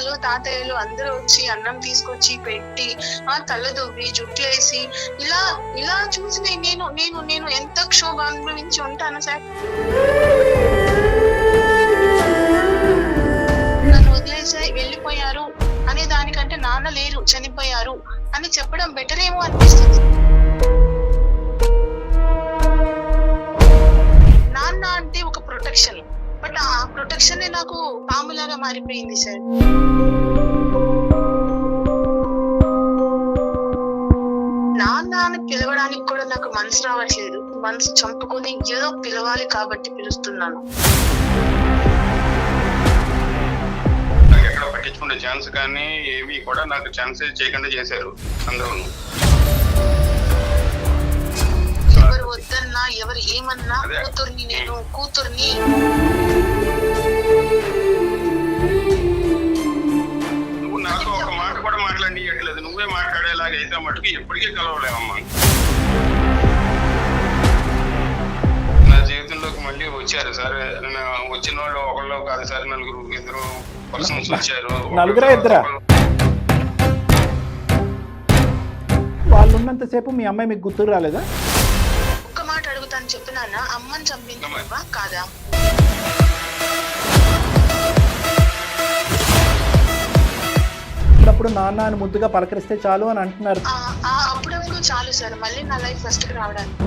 అమ్మమ్మలు తాతయ్యలు అందరూ వచ్చి అన్నం తీసుకొచ్చి పెట్టి తల దువ్వి జుట్లేసి ఇలా ఇలా చూసి నేను నేను నేను ఎంత క్షోభ అనుభవించి ఉంటాను సార్. నన్ను వదిలేసి వెళ్ళిపోయారు అనే దానికంటే నాన్న లేరు చనిపోయారు అని చెప్పడం బెటర్ ఏమో అనిపిస్తుంది. నాన్న అంటే ఒక ప్రొటెక్షన్, బట్ ఆ ప్రొటెక్షన్ నాకు పాములాగా మారిపోయింది సార్. నాన్న అని పిలవడానికి కూడా నాకు మనసు రావట్లేదు. మనసు చంపుకొని ఏదో పిలవాలి కాబట్టి పిలుస్తున్నాను. ఎక్కడ పట్టించుకునే ఛాన్స్ కానీ ఏవి కూడా నాకు ఛాన్స్ చేయకుండా చేశారు అందరూ. ఎవరు వద్దన్నా ఎవరు ఏమన్నా కూతుర్ని నేను కూతుర్ని నువ్వు నాతో ఒక మాట కూడా మాట్లాడలేదు. నువ్వే మాట్లాడేలాగా అయితే మటుకు ఎప్పటికీ కలవలేవమ్మా. నా జీవితంలోకి మళ్ళీ వచ్చారు సార్. వచ్చిన వాళ్ళు ఒకళ్ళు కాదు సార్, నలుగురు ఇద్దరు పర్సన్స్ వచ్చారు. నలుగురా ఇద్దరా? వాళ్ళు ఉన్నంతసేపు మీ అమ్మాయి మీకు గుర్తుకు రాలేదా? ఒక్క మాట అడుగుతాను చెప్పినానా, అమ్మని చంపింది కాదా? అప్పుడు నాన్న అని ముద్దుగా పలకరిస్తే చాలు అని అంటున్నారు. అప్పుడప్పుడు చాలు సార్, మళ్ళీ నా లైఫ్ ఫస్ట్ కి రావడానికి.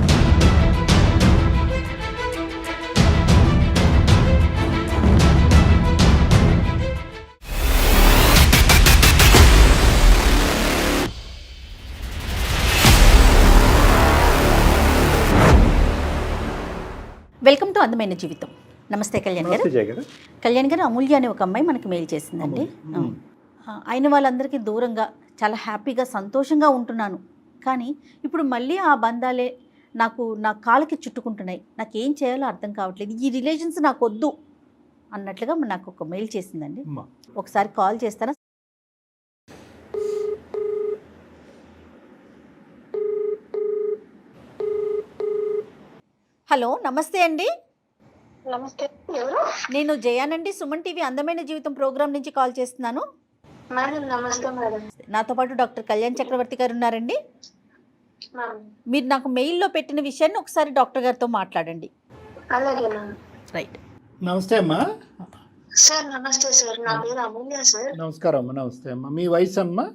వెల్కమ్ టు అందమైన జీవితం. నమస్తే కళ్యాణ్ గారు. కళ్యాణ్ గారు, అమూల్య అనే ఒక అమ్మాయి మనకి మెయిల్ చేసిందండి. అయిన వాళ్ళందరికీ దూరంగా చాలా హ్యాపీగా సంతోషంగా ఉంటున్నాను, కానీ ఇప్పుడు మళ్ళీ ఆ బంధాలే నా కాళ్ళకి చుట్టుకుంటున్నాయి, నాకేం చేయాలో అర్థం కావట్లేదు, ఈ రిలేషన్స్ నాకు వద్దు అన్నట్లుగా నాకు ఒక మెయిల్ చేసిందండి. ఒకసారి కాల్ చేస్తారా? హలో, నమస్తే అండి. నమస్తే, ఎవరు? నేను జయానండి, సుమన్ టీవీ అందమైన జీవితం ప్రోగ్రామ్ నుంచి కాల్ చేస్తున్నాను. నమస్తే మేడం. నాతో పాటు డాక్టర్ కళ్యాణ్ చక్రవర్తి గారు ఉన్నారండి. మీరు నాకు మెయిల్లో పెట్టిన విషయాన్ని ఒకసారి డాక్టర్ గారితో మాట్లాడండి. అలాగే రైట్. నమస్తే అమ్మా. సార్ నమస్తే సార్, నా పేరు అమూల్య సార్. నమస్కారం అమ్మా. నమస్తే అమ్మా. మీ వయసు అమ్మా?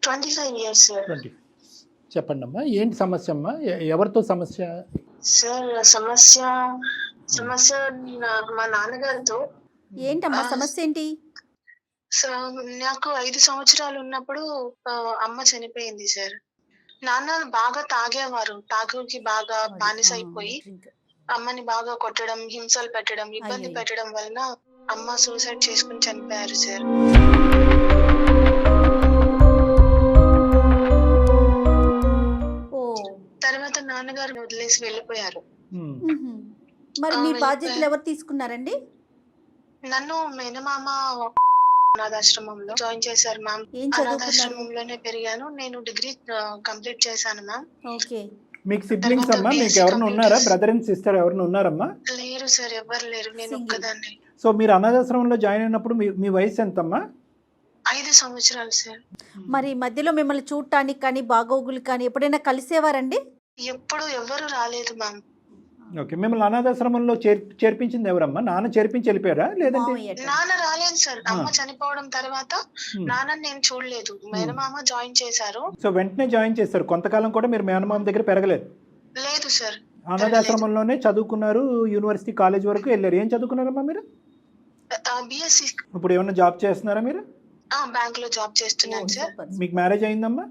25 years సార్. చెప్పండి అమ్మా, ఏంటి సమస్య అమ్మా? ఎవరితో సమస్య? సార్ సమస్య మా నాన్నగారితో. ఏంటమ్మా సమస్య ఏంటి? నాకు 5 సంవత్సరాలు ఉన్నప్పుడు అమ్మ చనిపోయింది సార్. నాన్న బాగా తాగేవారు, తాగుకి బాగా బానిస అయిపోయి అమ్మని బాగా కొట్టడం, హింసలు పెట్టడం, ఇబ్బంది పెట్టడం వలన అమ్మ సూసైడ్ చేసుకుని చనిపోయారు సార్. తర్వాత నాన్నగారు వదిలేసి వెళ్ళిపోయారు. మరి మీ బాధ్యతలు ఎవరు తీసుకున్నారండి? నన్ను మేనమామ అనాథాశ్రమంలో జాయిన్ చేశారు మ్యామ్. అనాథాశ్రమంలోనే పెరిగాను. నేను డిగ్రీ కంప్లీట్ చేశాను మ్యామ్. ఓకే. మీకు సిబ్లింగ్స్ అమ్మా? మీకు ఎవరైనా ఉన్నారా? బ్రదర్ అండ్ సిస్టర్ ఎవరైనా ఉన్నారమ్మా? లేరు సార్, ఎవరు లేరు, నేను ఒక్కదాన్ని. సో మీరు అనాథాశ్రమంలో జాయిన్ అయినప్పుడు మీ వయసు ఎంతమ్మా? 5 సంవత్సరాలు సార్. మరి మధ్యలో మిమ్మల్ని చూడటానికి కానీ బాగోగులు కానీ ఎప్పుడైనా కలిసేవారండి? ఎప్పుడు ఎవరు రాలేదు మ్యామ్. ఓకే. మిమ్మల్ని అనాథాశ్రమంలో చేర్పించింది ఎవరమ్మా? నాన్న చేర్పించి వెళ్ళిపోయారా లేదంటే? నాన్న రాలేదు సార్. అమ్మ చనిపోవడం తర్వాత నాన్న నేను చూడలేదు. మేనమామ జాయిన్ చేశారు. సో వెంటనే జాయిన్ చేస్తారు. కొంతకాలం కూడా మీరు మేనమామ దగ్గర పెరగలేదు? లేదు సార్. అనాథాశ్రమంలోనే చదువుకున్నారు, యూనివర్సిటీ కాలేజ్ వరకు వెళ్ళారు. ఏం చదువుకున్నారమ్మా మీరు? బిఎస్సి. ఇప్పుడు ఏమైనా జాబ్ చేస్తున్నారా మీరు? బ్యాంక్ లో జాబ్ చేస్తున్నాను సార్. మీకు మ్యారేజ్ అయిందమ్మా?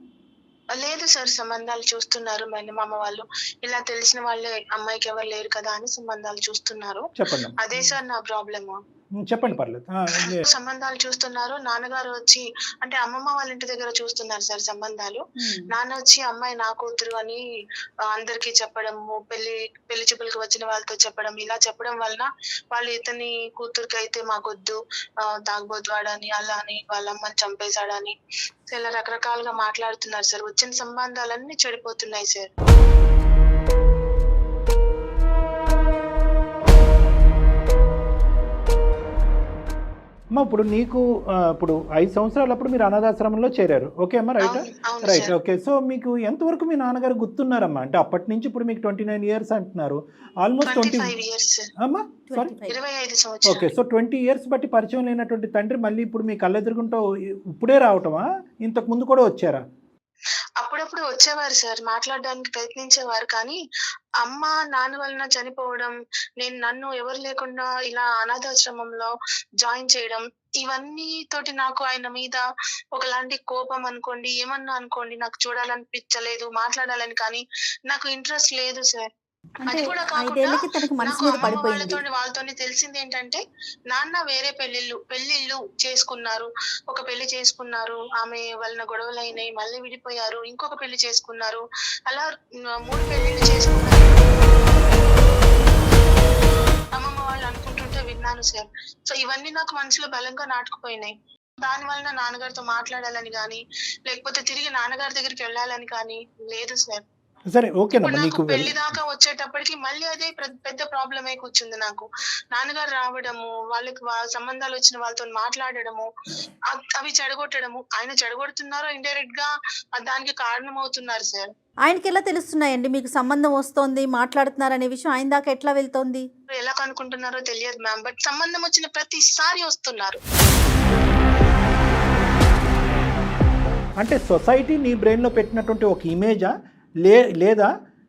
లేదు సార్, సంబంధాలు చూస్తున్నారు మేనమామ వాళ్ళు. ఇలా తెలిసిన వాళ్ళే అమ్మాయికి ఎవరు లేరు కదా అని సంబంధాలు చూస్తున్నారు. చెప్పండి. అదే సార్ నా ప్రాబ్లమ్. చెప్పండి, పర్లేదు. సంబంధాలు చూస్తున్నారు. నాన్నగారు వచ్చి అంటే అమ్మమ్మ వాళ్ళ ఇంటి దగ్గర చూస్తున్నారు సార్ సంబంధాలు. నాన్న వచ్చి అమ్మాయి నా కూతురు అని అందరికి చెప్పడము, పెళ్లి చూపులకు వచ్చిన వాళ్ళతో చెప్పడం, ఇలా చెప్పడం వలన వాళ్ళు ఇతని కూతురికి అయితే మాకొద్దు, తాగుబోతువాడని, అలా అని, వాళ్ళ అమ్మని చంపేశాడని ఇలా రకరకాలుగా మాట్లాడుతున్నారు సార్. వచ్చిన సంబంధాలన్నీ చెడిపోతున్నాయి సార్. అమ్మా ఇప్పుడు నీకు ఇప్పుడు 5 సంవత్సరాలు అప్పుడు మీరు అనాథాశ్రమంలో చేరారు, ఓకే అమ్మా, రైట్? అవును రైట్, సార్. ఓకే. సో మీకు ఎంతవరకు మీ నాన్నగారు గుర్తున్నారమ్మా? అంటే అప్పటి నుంచి ఇప్పుడు మీకు 29 ఇయర్స్ అంటున్నారు, ఆల్మోస్ట్ 25 years సార్. అమ్మా సారీ 25 ఓకే. సంవత్సరాలు. సో 20 ఇయర్స్ బట్టి పరిచయం లేనటువంటి తండ్రి మళ్ళీ ఇప్పుడు మీ కళ్ళెదురుగుంటూ ఇప్పుడే రావటమా, ఇంతకు ముందు కూడా వచ్చారా? అప్పుడప్పుడు వచ్చేవారు సార్, మాట్లాడడానికి ప్రయత్నించేవారు. కానీ అమ్మ నాన్న వలన చనిపోవడం, నన్ను ఎవరు లేకుండా ఇలా అనాథాశ్రమంలో జాయిన్ చేయడం, ఇవన్నీ తోటి నాకు ఆయన మీద ఒకలాంటి కోపం అనుకోండి, ఏమన్నా అనుకోండి, నాకు చూడాలనిపించలేదు, మాట్లాడాలని కానీ నాకు ఇంట్రెస్ట్ లేదు సార్. అంటే అది కూడా 5 కాకుండా ఏళ్ళకి తనకు మనసు నాకు మీద అమ్మమ్మ పడిపోయింది. వాళ్ళతోని తెలిసింది ఏంటంటే, నాన్న వేరే పెళ్లిళ్ళు చేసుకున్నారు. ఒక పెళ్లి చేసుకున్నారు, ఆమె వలన గొడవలు అయినాయి, మళ్ళీ విడిపోయారు, ఇంకొక పెళ్లి చేసుకున్నారు, అలా 3 పెళ్లిళ్ళు చేసుకున్నారు అమ్మమ్మ వాళ్ళు అనుకుంటుంటే విన్నాను సార్. సో ఇవన్నీ నాకు మనసులో బలంగా నాటుకుపోయినాయి. దాని వలన నాన్నగారితో మాట్లాడాలని కానీ, లేకపోతే తిరిగి నాన్నగారి దగ్గరికి వెళ్ళాలని కానీ లేదు సార్. సరే ఇప్పుడు ఓకేనమ్మా. నాకు నీకు పెళ్లి దాకా వచ్చేటప్పటికి మళ్ళీ అదే పెద్ద ప్రాబ్లం అయి కూర్చుంది నాకు. నాన్నగారు రావడము, వాళ్ళకి సంబంధాలు వచ్చిన వాళ్ళతో మాట్లాడడము, అవి చెడగొట్టడము. ఆయన చెడగొడుతున్నారో ఇండైరెక్ట్ గా దానికి కారణం అవుతున్నారు సార్. ఆయనకి ఎలా తెలుస్తున్నాయండి మీకు సంబంధం వస్తోంది, మాట్లాడుతున్నారు అనే విషయం ఆయన దాకా ఎట్లా వెళ్తోంది? ఎలా కనుక్కుంటున్నారో తెలియదు మ్యామ్, బట్ సంబంధం వచ్చిన ప్రతిసారి వస్తున్నారు. అంటే సొసైటీ నీ బ్రెయిన్లో పెట్టినటువంటి ఒక ఇమేజా, లేదా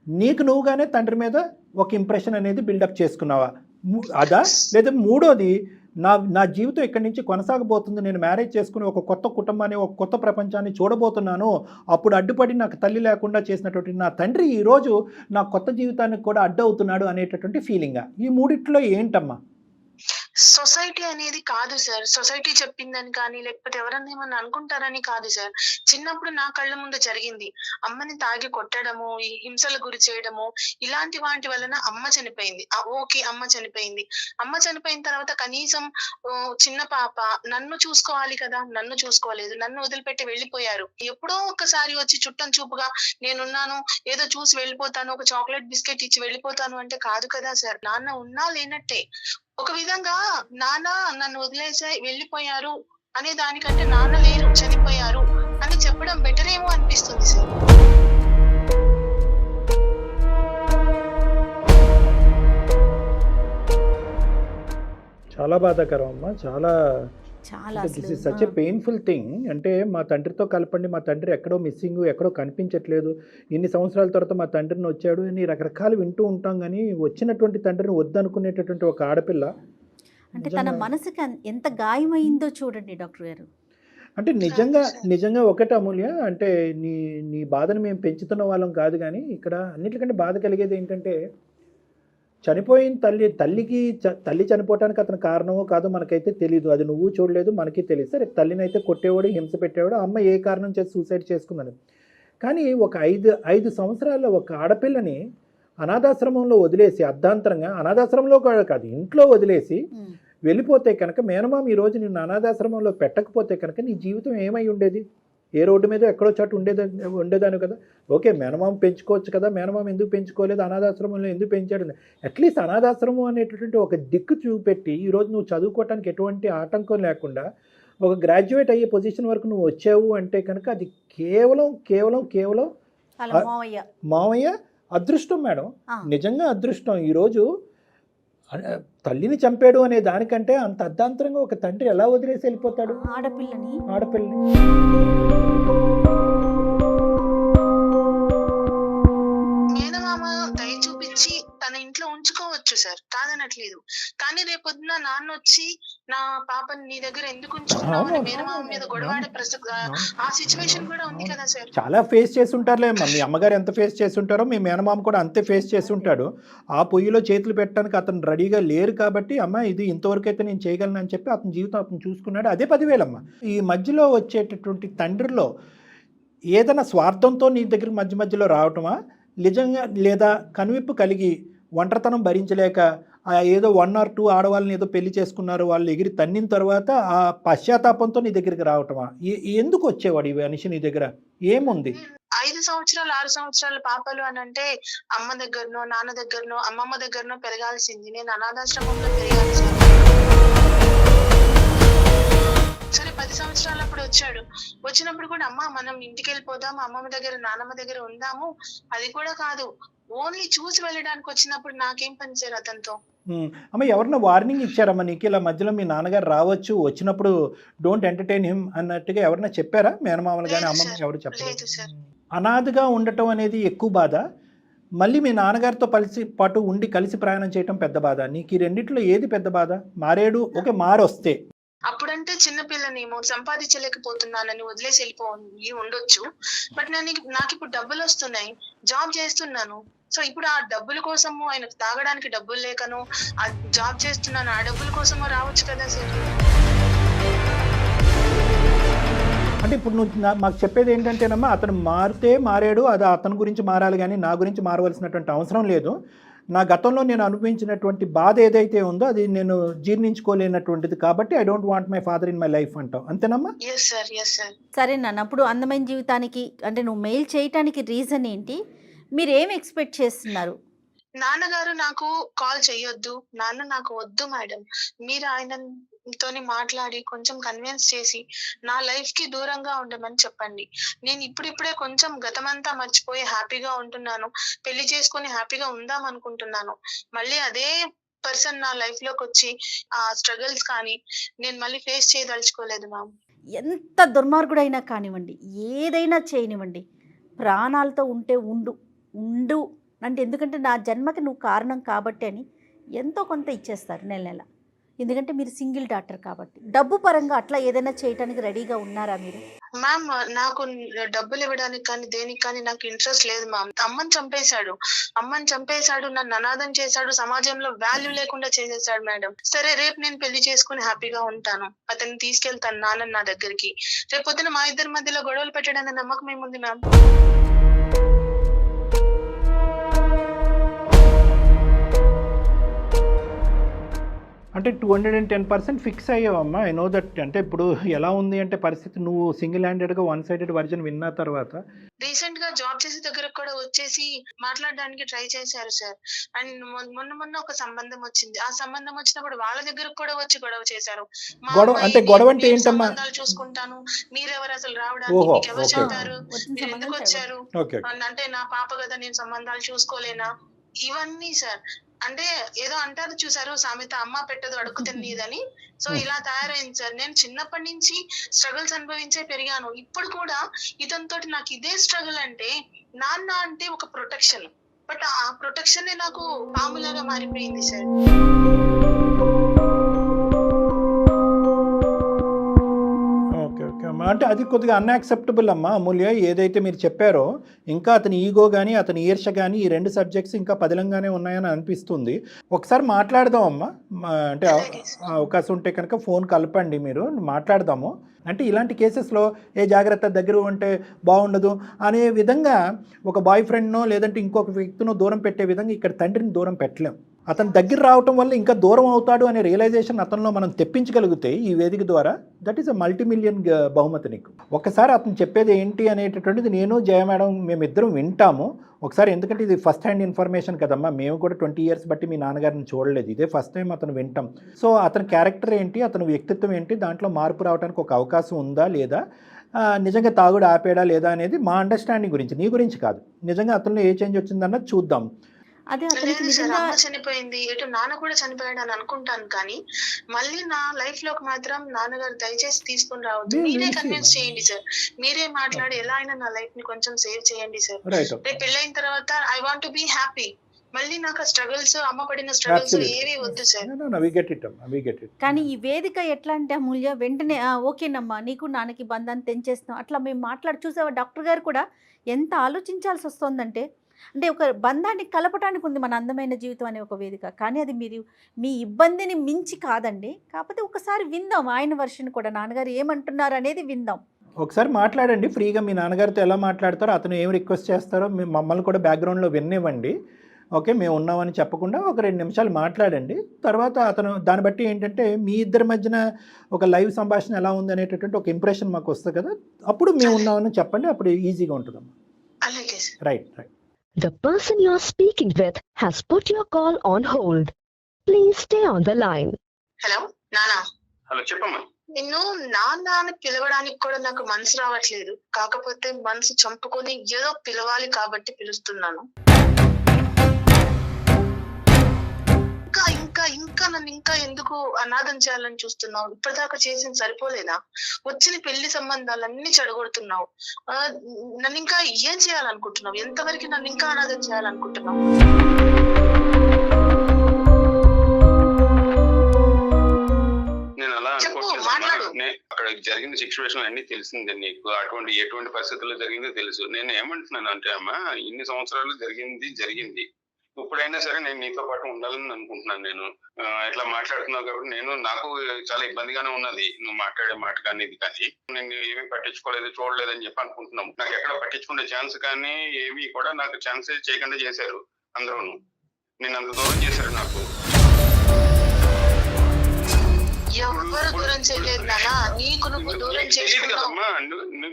నీకు నువ్వుగానే తండ్రి మీద ఒక ఇంప్రెషన్ అనేది బిల్డప్ చేసుకున్నావా, అదా? లేదా మూడోది, నా జీవితం ఇక్కడి నుంచి కొనసాగబోతుంది, నేను మ్యారేజ్ చేసుకుని ఒక కొత్త కుటుంబాన్ని, ఒక కొత్త ప్రపంచాన్ని చూడబోతున్నాను, అప్పుడు అడ్డుపడి నాకు తల్లి లేకుండా చేసినటువంటి నా తండ్రి ఈరోజు నా కొత్త జీవితానికి కూడా అడ్డు అవుతున్నాడు అనేటటువంటి ఫీలింగా? ఈ మూడిట్లో ఏంటమ్మా? సొసైటీ అనేది కాదు సార్, సొసైటీ చెప్పిందని కానీ, లేకపోతే ఎవరన్నా ఏమన్నా అనుకుంటారని కాదు సార్. చిన్నప్పుడు నా కళ్ళ ముందు జరిగింది. అమ్మని తాగి కొట్టడము, ఈ హింసలకు గురి చేయడము, ఇలాంటి వాటి వలన అమ్మ చనిపోయింది. ఓకే, అమ్మ చనిపోయింది. అమ్మ చనిపోయిన తర్వాత కనీసం చిన్న పాప నన్ను చూసుకోవాలి కదా, నన్ను చూసుకోలేదు, నన్ను వదిలిపెట్టి వెళ్ళిపోయారు. ఎప్పుడో ఒకసారి వచ్చి చుట్టం చూపుగా నేనున్నాను, ఏదో చూసి వెళ్ళిపోతాను, ఒక చాక్లెట్ బిస్కెట్ ఇచ్చి వెళ్ళిపోతాను అంటే కాదు కదా సార్. నాన్న ఉన్నా లేనట్టే. ఒక విధంగా నాన్న నన్ను వదిలేసి వెళ్ళిపోయారు అనే దానికంటే నాన్న లేరు, చనిపోయారు అని చెప్పడం బెటర్ ఏమో అనిపిస్తుంది సార్. చాలా బాధాకరం అమ్మా, చాలా this is such a painful thing. అంటే మా తండ్రితో కలపండి, మా తండ్రి ఎక్కడో మిస్సింగ్, ఎక్కడో కనిపించట్లేదు, ఇన్ని సంవత్సరాల తర్వాత మా తండ్రిని వచ్చాడు అని రకరకాలు వింటూ ఉంటాం. కానీ వచ్చినటువంటి తండ్రిని వద్దనుకునేటటువంటి ఒక ఆడపిల్ల, అంటే తన మనసుకి ఎంత గాయమైందో చూడండి డాక్టర్ గారు. అంటే నిజంగా ఒకటి అమూల్య, అంటే నీ బాధను మేము పెంచుతున్న వాళ్ళం కాదు, కానీ ఇక్కడ అన్నిటికంటే బాధ కలిగేది ఏంటంటే, చనిపోయిన తల్లి చనిపోవటానికి అతను కారణమో కాదో మనకైతే తెలియదు, అది నువ్వు చూడలేదు, మనకి తెలియదు. సరే, తల్లిని అయితే కొట్టేవాడు, హింస పెట్టేవాడు, అమ్మ ఏ కారణం చేసి సూసైడ్ చేసుకుందని. కానీ ఒక 5 సంవత్సరాల ఒక ఆడపిల్లని అనాథాశ్రమంలో వదిలేసి, అర్ధాంతరంగా అనాథాశ్రమంలో కాదు ఇంట్లో వదిలేసి వెళ్ళిపోతే కనుక, మేనమామ ఈరోజు నిన్ను అనాథాశ్రమంలో పెట్టకపోతే కనుక నీ జీవితం ఏమై ఉండేది? ఏ రోడ్డు మీద ఎక్కడో చాటు ఉండేదాను కదా. ఓకే, మేనమామ పెంచుకోవచ్చు కదా, మేనమామ ఎందుకు పెంచుకోలేదు, అనాథాశ్రమంలో ఎందుకు పెంచాడు? అట్లీస్ట్ అనాథాశ్రమం అనేటటువంటి ఒక దిక్కు చూపెట్టి ఈరోజు నువ్వు చదువుకోవటానికి ఎటువంటి ఆటంకం లేకుండా ఒక గ్రాడ్యుయేట్ అయ్యే పొజిషన్ వరకు నువ్వు వచ్చావు అంటే కనుక అది కేవలం మావయ్య అదృష్టం మేడం, నిజంగా అదృష్టం. ఈరోజు తల్లిని చంపాడు అనే దానికంటే అంత అర్ధాంతరంగా ఒక తండ్రి ఎలా వదిలేసి వెళ్ళిపోతాడు ఆడపిల్లని? మేనమామ దయ చూపించి తన ఇంట్లో ఉంచుకోవచ్చు సార్, కాదనట్లేదు. కానీ రేపొద్దున నాన్న వచ్చి నా పాపని నీ దగ్గర ఎందుకు ఉంచుకున్నావు అని మేనమామ మీద గొడవాడే ఆ సిచ్యువేషన్ కూడా ఉంది కదా సార్. చాలా ఫేస్ చేసి ఉంటారులే అమ్మ, మీ అమ్మగారు ఎంత ఫేస్ చేసి ఉంటారో మీ మేనమామ కూడా అంతే ఫేస్ చేసి ఉంటాడు. ఆ పొయ్యిలో చేతులు పెట్టడానికి అతను రెడీగా లేరు కాబట్టి, అమ్మ ఇది ఇంతవరకు అయితే నేను చేయగలను అని చెప్పి అతని జీవితం అతను చూసుకున్నాడు. అదే 10,000 అమ్మ. ఈ మధ్యలో వచ్చేటటువంటి తండ్రిలో ఏదైనా స్వార్థంతో నీ దగ్గర మధ్యలో రావటమా, నిజంగా లేదా కనువిప్పు కలిగి ఒంటరితనం భరించలేక ఏదో 1 or 2 ఆడవాళ్ళని ఏదో పెళ్లి చేసుకున్నారు, వాళ్ళు ఎగిరి తన్నిన తర్వాత ఆ పశ్చాత్తాపంతో నీ దగ్గరికి రావటమా? ఎందుకు వచ్చేవాడు ఈ మనిషి నీ దగ్గర? ఏముంది? 5 సంవత్సరాలు 6 సంవత్సరాల పాపలు అని అంటే అమ్మ దగ్గరనో నాన్న దగ్గరనో అమ్మమ్మ దగ్గరనో పెరగాల్సింది. నేను అనాథాశ్రమంలో పెరిగాను సార్. 10 సంవత్సరాలప్పుడు వచ్చాడు. వచ్చినప్పుడు కూడా అమ్మ మనం ఇంటికి వెళ్ళిపోదాం, అమ్మమ్మ దగ్గర నాన్నమ్మ దగ్గర ఉందాము, అది కూడా కాదు, ఓన్లీ చూసి వెళ్ళడానికి వచ్చినప్పుడు నాకేం పని సార్ అతనితో. అమ్మ ఎవరన్నా వార్నింగ్ ఇచ్చారమ్మా నీకు ఇలా మధ్యలో మీ నాన్నగారు రావచ్చు, వచ్చినప్పుడు డోంట్ ఎంటర్టైన్ హిమ్ అన్నట్టుగా ఎవరన్నా చెప్పారా? మేనమామలు కానీ అమ్మమ్మ ఎవరు చెప్పలేదు? అనాథగా ఉండటం అనేది ఎక్కువ బాధ, మళ్ళీ మీ నాన్నగారితో పాటు ఉండి కలిసి ప్రయాణం చేయటం పెద్ద బాధ. నీకు ఈ రెండిట్లో ఏది పెద్ద బాధ? మారేడు ఓకే మారొస్తే అప్పుడంటే చిన్నపిల్లనేమో సంపాదించలేకపోతున్నానని వదిలేసి వెళ్ళిపోయి ఉండొచ్చు. బట్ నాకు ఇప్పుడు డబ్బులు వస్తున్నాయి, జాబ్ చేస్తున్నాను. సో ఇప్పుడు ఆ డబ్బుల కోసము, ఆయన తాగడానికి డబ్బులు లేకను ఆ జాబ్ చేస్తున్నాను, ఆ డబ్బుల కోసము రావచ్చు కదా సార్. అంటే ఇప్పుడు నువ్వు మాకు చెప్పేది ఏంటంటేనమ్మా, అతను మారితే మారాడు, అది అతని గురించి మారాలి కానీ నా గురించి మారవలసినటువంటి అవసరం లేదు. నా గతంలో నేను అనుభవించినటువంటి బాధ ఏదైతే ఉందో అది నేను జీర్ణించుకోలేనటువంటిది కాబట్టి I don't want my father in my life అంటావు, అంతేనమ్మా? సరే నాన్న, అప్పుడు అందమైన జీవితానికి అంటే నువ్వు మెయిల్ చేయటానికి రీజన్ ఏంటి? మీరు ఏం ఎక్స్పెక్ట్ చేస్తున్నారు? నాన్నగారు నాకు కాల్ చెయ్యొద్దు, నాన్న నాకు వద్దు మేడం, మీరు ఆయనతోని మాట్లాడి కొంచెం కన్విన్స్ చేసి నా లైఫ్ కి దూరంగా ఉండమని చెప్పండి. నేను ఇప్పుడిప్పుడే కొంచెం గతమంతా మర్చిపోయి హ్యాపీగా ఉంటున్నాను, పెళ్లి చేసుకుని హ్యాపీగా ఉందాం అనుకుంటున్నాను. మళ్ళీ అదే పర్సన్ నా లైఫ్ లోకి వచ్చి ఆ స్ట్రగుల్స్ కానీ నేను మళ్ళీ ఫేస్ చేయదలుచుకోలేదు మ్యామ్. ఎంత దుర్మార్గుడైనా కానివ్వండి, ఏదైనా చేయనివ్వండి, ప్రాణాలతో ఉంటే ఉండు అంటే, ఎందుకంటే నా జన్మకి నువ్వు కారణం కాబట్టి అని ఎంతో కొంత ఇచ్చేస్తారు నెల నెల. ఎందుకంటే మీరు సింగిల్ డాక్టర్ కాబట్టి. డబ్బు పరంగా అట్లా ఏదైనా చేయడానికి రెడీగా ఉన్నారా మీరు? మ్యామ్ నాకు డబ్బులు ఇవ్వడానికి కానీ దేనికి కానీ నాకు ఇంట్రెస్ట్ లేదు మ్యామ్. అమ్మని చంపేశాడు, నన్ను అనాథం చేశాడు, సమాజంలో వాల్యూ లేకుండా చేసేసాడు మేడం. సరే రేపు నేను పెళ్లి చేసుకుని హ్యాపీగా ఉంటాను, అతన్ని తీసుకెళ్తాను నాన్న నా దగ్గరికి. రేపు పొద్దున మా ఇద్దరి మధ్యలో గొడవలు పెట్టడానికి నమ్మకం ఏముంది మ్యామ్? అంటే 210% ఫిక్స్ అయ్యావమ్మా. I know that. అంటే ఇప్పుడు ఎలా ఉంది అంటే పరిస్థితి, నువ్వు సింగిల్ హ్యాండెడ్గా వన్ సైడెడ్ వర్జన్ విన్న తర్వాత రీసెంట్ గా జాబ్ చేసే దగ్గర కూడా వచ్చేసి మాట్లాడడానికి ట్రై చేశారు సార్. అండ్ మొన్న ఒక సంబంధం వచ్చింది, ఆ సంబంధం వచ్చినప్పుడు వాళ్ళ దగ్గరకు కూడా వచ్చి గొడవ చేశారు. గొడవ అంటే ఏంటమ్మా? చూసుకుంటాను, మీరెవరు అసలు రావడానికి, ఎవరు చెప్పారు, మీరు ఎందుకు వచ్చారు అంటే నా పాప కదా నేను సంబంధాలు చూసుకోలేనా, ఇవన్నీ సార్. అంటే ఏదో అంటారు చూసారు సామెత, అమ్మ పెట్టదు అడుగు తిన్నదని. సో ఇలా తయారైంది సార్. నేను చిన్నప్పటి నుంచి స్ట్రగుల్స్ అనుభవించే పెరిగాను. ఇప్పుడు కూడా ఇతనితో నాకు ఇదే స్ట్రగుల్. అంటే నాన్న అంటే ఒక ప్రొటెక్షన్, బట్ ఆ ప్రొటెక్షన్ నాకు పాములాగా మారిపోయింది సార్. అంటే అది కొద్దిగా అన్యాక్సెప్టబుల్ అమ్మా అమూల్య. ఏదైతే మీరు చెప్పారో ఇంకా అతని ఈగో కానీ అతని ఈర్ష కానీ ఈ రెండు సబ్జెక్ట్స్ ఇంకా పదిలంగానే ఉన్నాయని అనిపిస్తుంది. ఒకసారి మాట్లాడదాం అమ్మా, అంటే అవకాశం ఉంటే కనుక ఫోన్ కలపండి, మీరు మాట్లాడదాము. అంటే ఇలాంటి కేసెస్లో ఏ జాగ్రత్త దగ్గర ఉంటే బాగుండదు అనే విధంగా ఒక బాయ్ ఫ్రెండ్నో లేదంటే ఇంకొక వ్యక్తినో దూరం పెట్టే విధంగా ఇక్కడ తండ్రిని దూరం పెట్టలేం. అతని దగ్గర రావటం వల్ల ఇంకా దూరం అవుతాడు అనే రియలైజేషన్ అతనిలో మనం తెప్పించగలిగితే ఈ వేదిక ద్వారా, దట్ ఈస్ అ మల్టీమిలియన్ బహుమతి నీకు. ఒకసారి అతను చెప్పేది ఏంటి అనేటటువంటిది నేను జయ మేడం మేమిద్దరం వింటాము ఒకసారి. ఎందుకంటే ఇది ఫస్ట్ హ్యాండ్ ఇన్ఫర్మేషన్ కదమ్మా, మేము కూడా 20 years బట్టి మీ నాన్నగారిని చూడలేదు, ఇదే ఫస్ట్ టైం అతను వింటాం. సో అతని క్యారెక్టర్ ఏంటి, అతని వ్యక్తిత్వం ఏంటి, దాంట్లో మార్పు రావడానికి ఒక అవకాశం ఉందా లేదా, నిజంగా తాగుడు ఆపేడా లేదా అనేది మా అండర్స్టాండింగ్ గురించి, నీ గురించి కాదు. నిజంగా అతనిలో ఏ చేంజ్ వచ్చిందన్నది చూద్దాం. అమ్మ చనిపోయింది, ఎటు నాన్న కూడా చనిపోయాడు అని అనుకుంటాను, కానీ మళ్ళీ నా లైఫ్ లోకి మాత్రం నాన్నగారు దయచేసి తీసుకుని రావద్దు. మీరే కన్విన్స్ చేయండి సార్, మీరే మాట్లాడి ఎలా అయినా నా లైఫ్ ని కొంచెం సేవ్ చేయండి సార్. రేపు పెళ్ళైన తర్వాత I want to be happy. మళ్ళీ నాకు స్ట్రగుల్స్, అమ్మ పడిన స్ట్రగుల్స్ ఏవి వద్దు సార్. కానీ ఈ వేదిక ఎట్లా అంటే అమూల్య వెంటనే ఓకేనమ్మా నీకు నాన్నకి బంధాన్ని తెంచేస్తాం అట్లా మేము మాట్లాడి చూసావా. డాక్టర్ గారు కూడా ఎంత ఆలోచించాల్సి వస్తుందంటే, అంటే ఒక బంధాన్ని కలపడానికి ఉంది మన అందమైన జీవితం అనే ఒక వేదిక, కానీ అది మీరు మీ ఇబ్బందిని మించి కాదండి. కాకపోతే ఒకసారి విందాం ఆయన వర్షన్ కూడా, నాన్నగారు ఏమంటున్నారు అనేది విందాం. ఒకసారి మాట్లాడండి ఫ్రీగా, మీ నాన్నగారితో ఎలా మాట్లాడతారో, అతను ఏం రిక్వెస్ట్ చేస్తారో మమ్మల్ని కూడా బ్యాక్గ్రౌండ్లో వినివ్వండి. ఓకే మేము ఉన్నామని చెప్పకుండా ఒక 2 నిమిషాలు మాట్లాడండి. తర్వాత అతను దాన్ని బట్టి ఏంటంటే మీ ఇద్దరి మధ్యన ఒక లైవ్ సంభాషణ ఎలా ఉంది అనేటటువంటి ఒక ఇంప్రెషన్ మాకు వస్తుంది కదా, అప్పుడు మేము ఉన్నామని చెప్పండి, అప్పుడు ఈజీగా ఉంటుందమ్మా. Right. The person you are speaking with has put your call on hold. Please stay on the line. Hello నానా. హలో చెప్పమ్మా. నిన్ను నాన్న అని పిలవడానికి కూడా నాకు మనసు రావట్లేదు. కాకపోతే మనసు చంపుకొని ఏదో పిలవాలి కాబట్టి పిలుస్తున్నాను. ఇంకా ఇంకా ఇంకా నన్ను ఇంకా ఎందుకు అనాథం చేయాలని చూస్తున్నావు? ఇప్పటిదాకా చేసింది సరిపోలేదా? వచ్చిన పెళ్లి సంబంధాలన్నీ చెడగొడుతున్నావు. నన్ను ఇంకా ఏం చేయాలనుకుంటున్నావు? ఎంతవరకు నన్ను ఇంకా అనాథం చేయాలనుకుంటున్నావు? నేను అలా చెప్పు, అనుకోవట్లేదు. మాట్లాడు. అక్కడ జరిగిన సిచ్యువేషన్ అన్ని తెలిసిందే నీకు. ఎటువంటి పరిస్థితుల్లో జరిగిందో తెలుసు. నేను ఏమంటున్నాను అంటే అమ్మా, ఇన్ని సంవత్సరాలు జరిగింది. ఇప్పుడైనా సరే నేను నీతో పాటు ఉండాలని అనుకుంటున్నాను. నేను ఇట్లా మాట్లాడుతున్నావు కాబట్టి నాకు చాలా ఇబ్బందిగానే ఉన్నది నువ్వు మాట్లాడే మాట కానీ ఇది కానీ. నేను ఏమీ పట్టించుకోలేదు, చూడలేదని చెప్పి అనుకుంటున్నాం. నాకు ఎక్కడ పట్టించుకునే ఛాన్స్ కానీ ఏవి కూడా నాకు ఛాన్స్ చేయకుండా చేశారు అందరూ. నేను అంత దూరం చేశారు నాకు. ఎవరు దూరం చేయలేదు నాన్న. నీకు నువ్వు దూరం చేసుకున్నావు.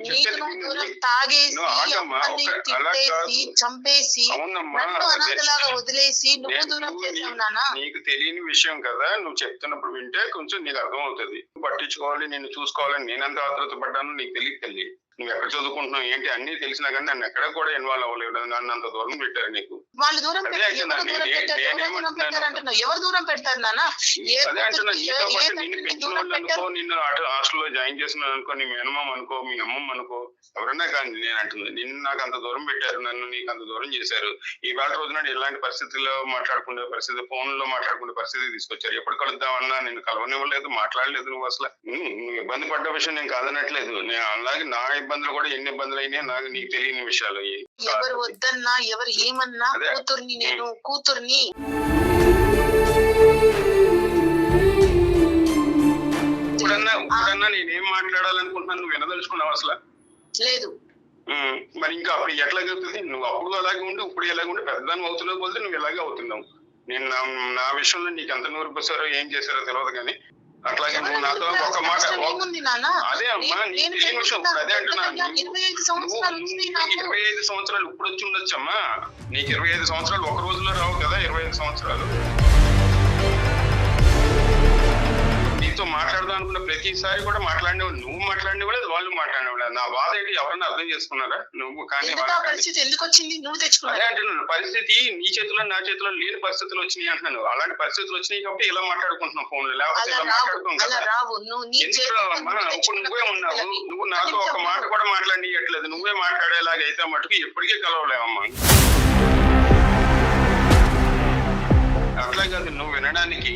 నీకు నువ్వు దూరం తాగేసి, అమ్మని తిట్టేసి, చంపేసి, నన్ను అనాథలాగా వదిలేసి నువ్వు దూరం చేసావు నాన్న. నీకు తెలియని విషయం కదా, నువ్వు చెప్తున్నప్పుడు వింటే కొంచెం నీకు అర్థం అవుతుంది. పట్టించుకోవాలి, నిన్ను చూసుకోవాలని నేనెంత ఆతృత పడ్డాను నీకు తెలియదు తల్లి. నువ్వు ఎక్కడ చదువుకుంటున్నావు ఏంటి అన్ని తెలిసినా కానీ నన్ను ఎక్కడ కూడా ఇన్వాల్వ్ అవ్వలేదు. నన్ను అంత దూరం పెట్టారు నీకు. వాళ్ళు దూరం పెట్టారంటున్నావు. ఎవరు దూరం పెడతారు నాన్న? అదే అంటున్నా, నీతో పాటు నిన్ను పెంచిన వాళ్ళు అనుకో, నిన్ను హాస్టల్లో జాయిన్ చేసిన అనుకో, నీ మినిమం అనుకో, మీ అమ్మమ్మ అనుకో, ఎవరన్నా కానీ నేను అంటున్నా, నిన్ను నాకు అంత దూరం పెట్టారు, నన్ను నీకు అంత దూరం చేశారు. ఇవాళ రోజున ఇలాంటి పరిస్థితుల్లో మాట్లాడుకునే పరిస్థితి, ఫోన్ లో మాట్లాడుకునే పరిస్థితి తీసుకొచ్చారు. ఎప్పుడు కలుద్దామన్నా నేను కలవనివ్వలేదు, మాట్లాడలేదు. నువ్వు అసలు నువ్వు ఇబ్బంది పడ్డ విషయం నేను కాదనట్లేదు. నేను అలాగే నా ఇబ్బందులు కూడా ఎన్ని ఇబ్బందులు అయినా నాకు నీకు తెలియని విషయాలు. ఎవరు వద్దన్నా ఎవరు ఏమన్నా కూతుర్ని, నేను కూతుర్ని. ఇప్పుడన్నా నేనేం మాట్లాడాలనుకుంటున్నాను నువ్వు వినదలుచుకున్నావు అసలు లేదు. మరి ఇంకా అప్పుడు ఎట్లా జరుగుతుంది? నువ్వు అప్పుడు అలాగే ఉండి ఇప్పుడు ఎలాగ ఉండి పెద్దదాన్ని అవుతున్నావు పోతే నువ్వు ఇలాగే అవుతున్నావు. నేను నా విషయంలో నీకు ఎంత నూరు పోసారో ఏం చేశారో తెలియదు కానీ అట్లాగే నువ్వు నాతో ఒక మాట అదే అమ్మా నీకు తెలియని విషయం. అదే అంటున్నా, 25 సంవత్సరాలు ఇప్పుడు వచ్చి ఉండొచ్చమ్మా. నీకు 25 సంవత్సరాలు ఒక రోజులో రావు కదా. 25 సంవత్సరాలు నీతో మాట్లాడదాం అనుకున్న ప్రతిసారి కూడా మాట్లాడినవాడు. నువ్వు మాట్లాడినవాడు, వాళ్ళు మాట్లాడినవాడు. నా బాధ ఏంటి ఎవరన్నా అర్థం చేసుకున్నారా? నువ్వు కానీ పరిస్థితి ఎందుకు వచ్చింది? నువ్వు తెచ్చుకున్నా. అదే అంటున్నాను, పరిస్థితి నీ చేతిలో నా చేతిలో లేని పరిస్థితులు వచ్చినాయి అంటున్నాను. అలాంటి పరిస్థితులు వచ్చినాయి కాబట్టి ఇలా మాట్లాడుకుంటున్నాం ఫోన్లో, లేకపోతే ఇలా మాట్లాడుకుంటాం. ఇప్పుడు నువ్వే ఉన్నావు, నువ్వు నాతో ఒక మాట కూడా మాట్లాడియట్లేదు. నువ్వే మాట్లాడేలాగా అయితే మటుకు ఎప్పటికీ కలవలేవమ్మా. అట్లా కాదు, నువ్వు వినడానికి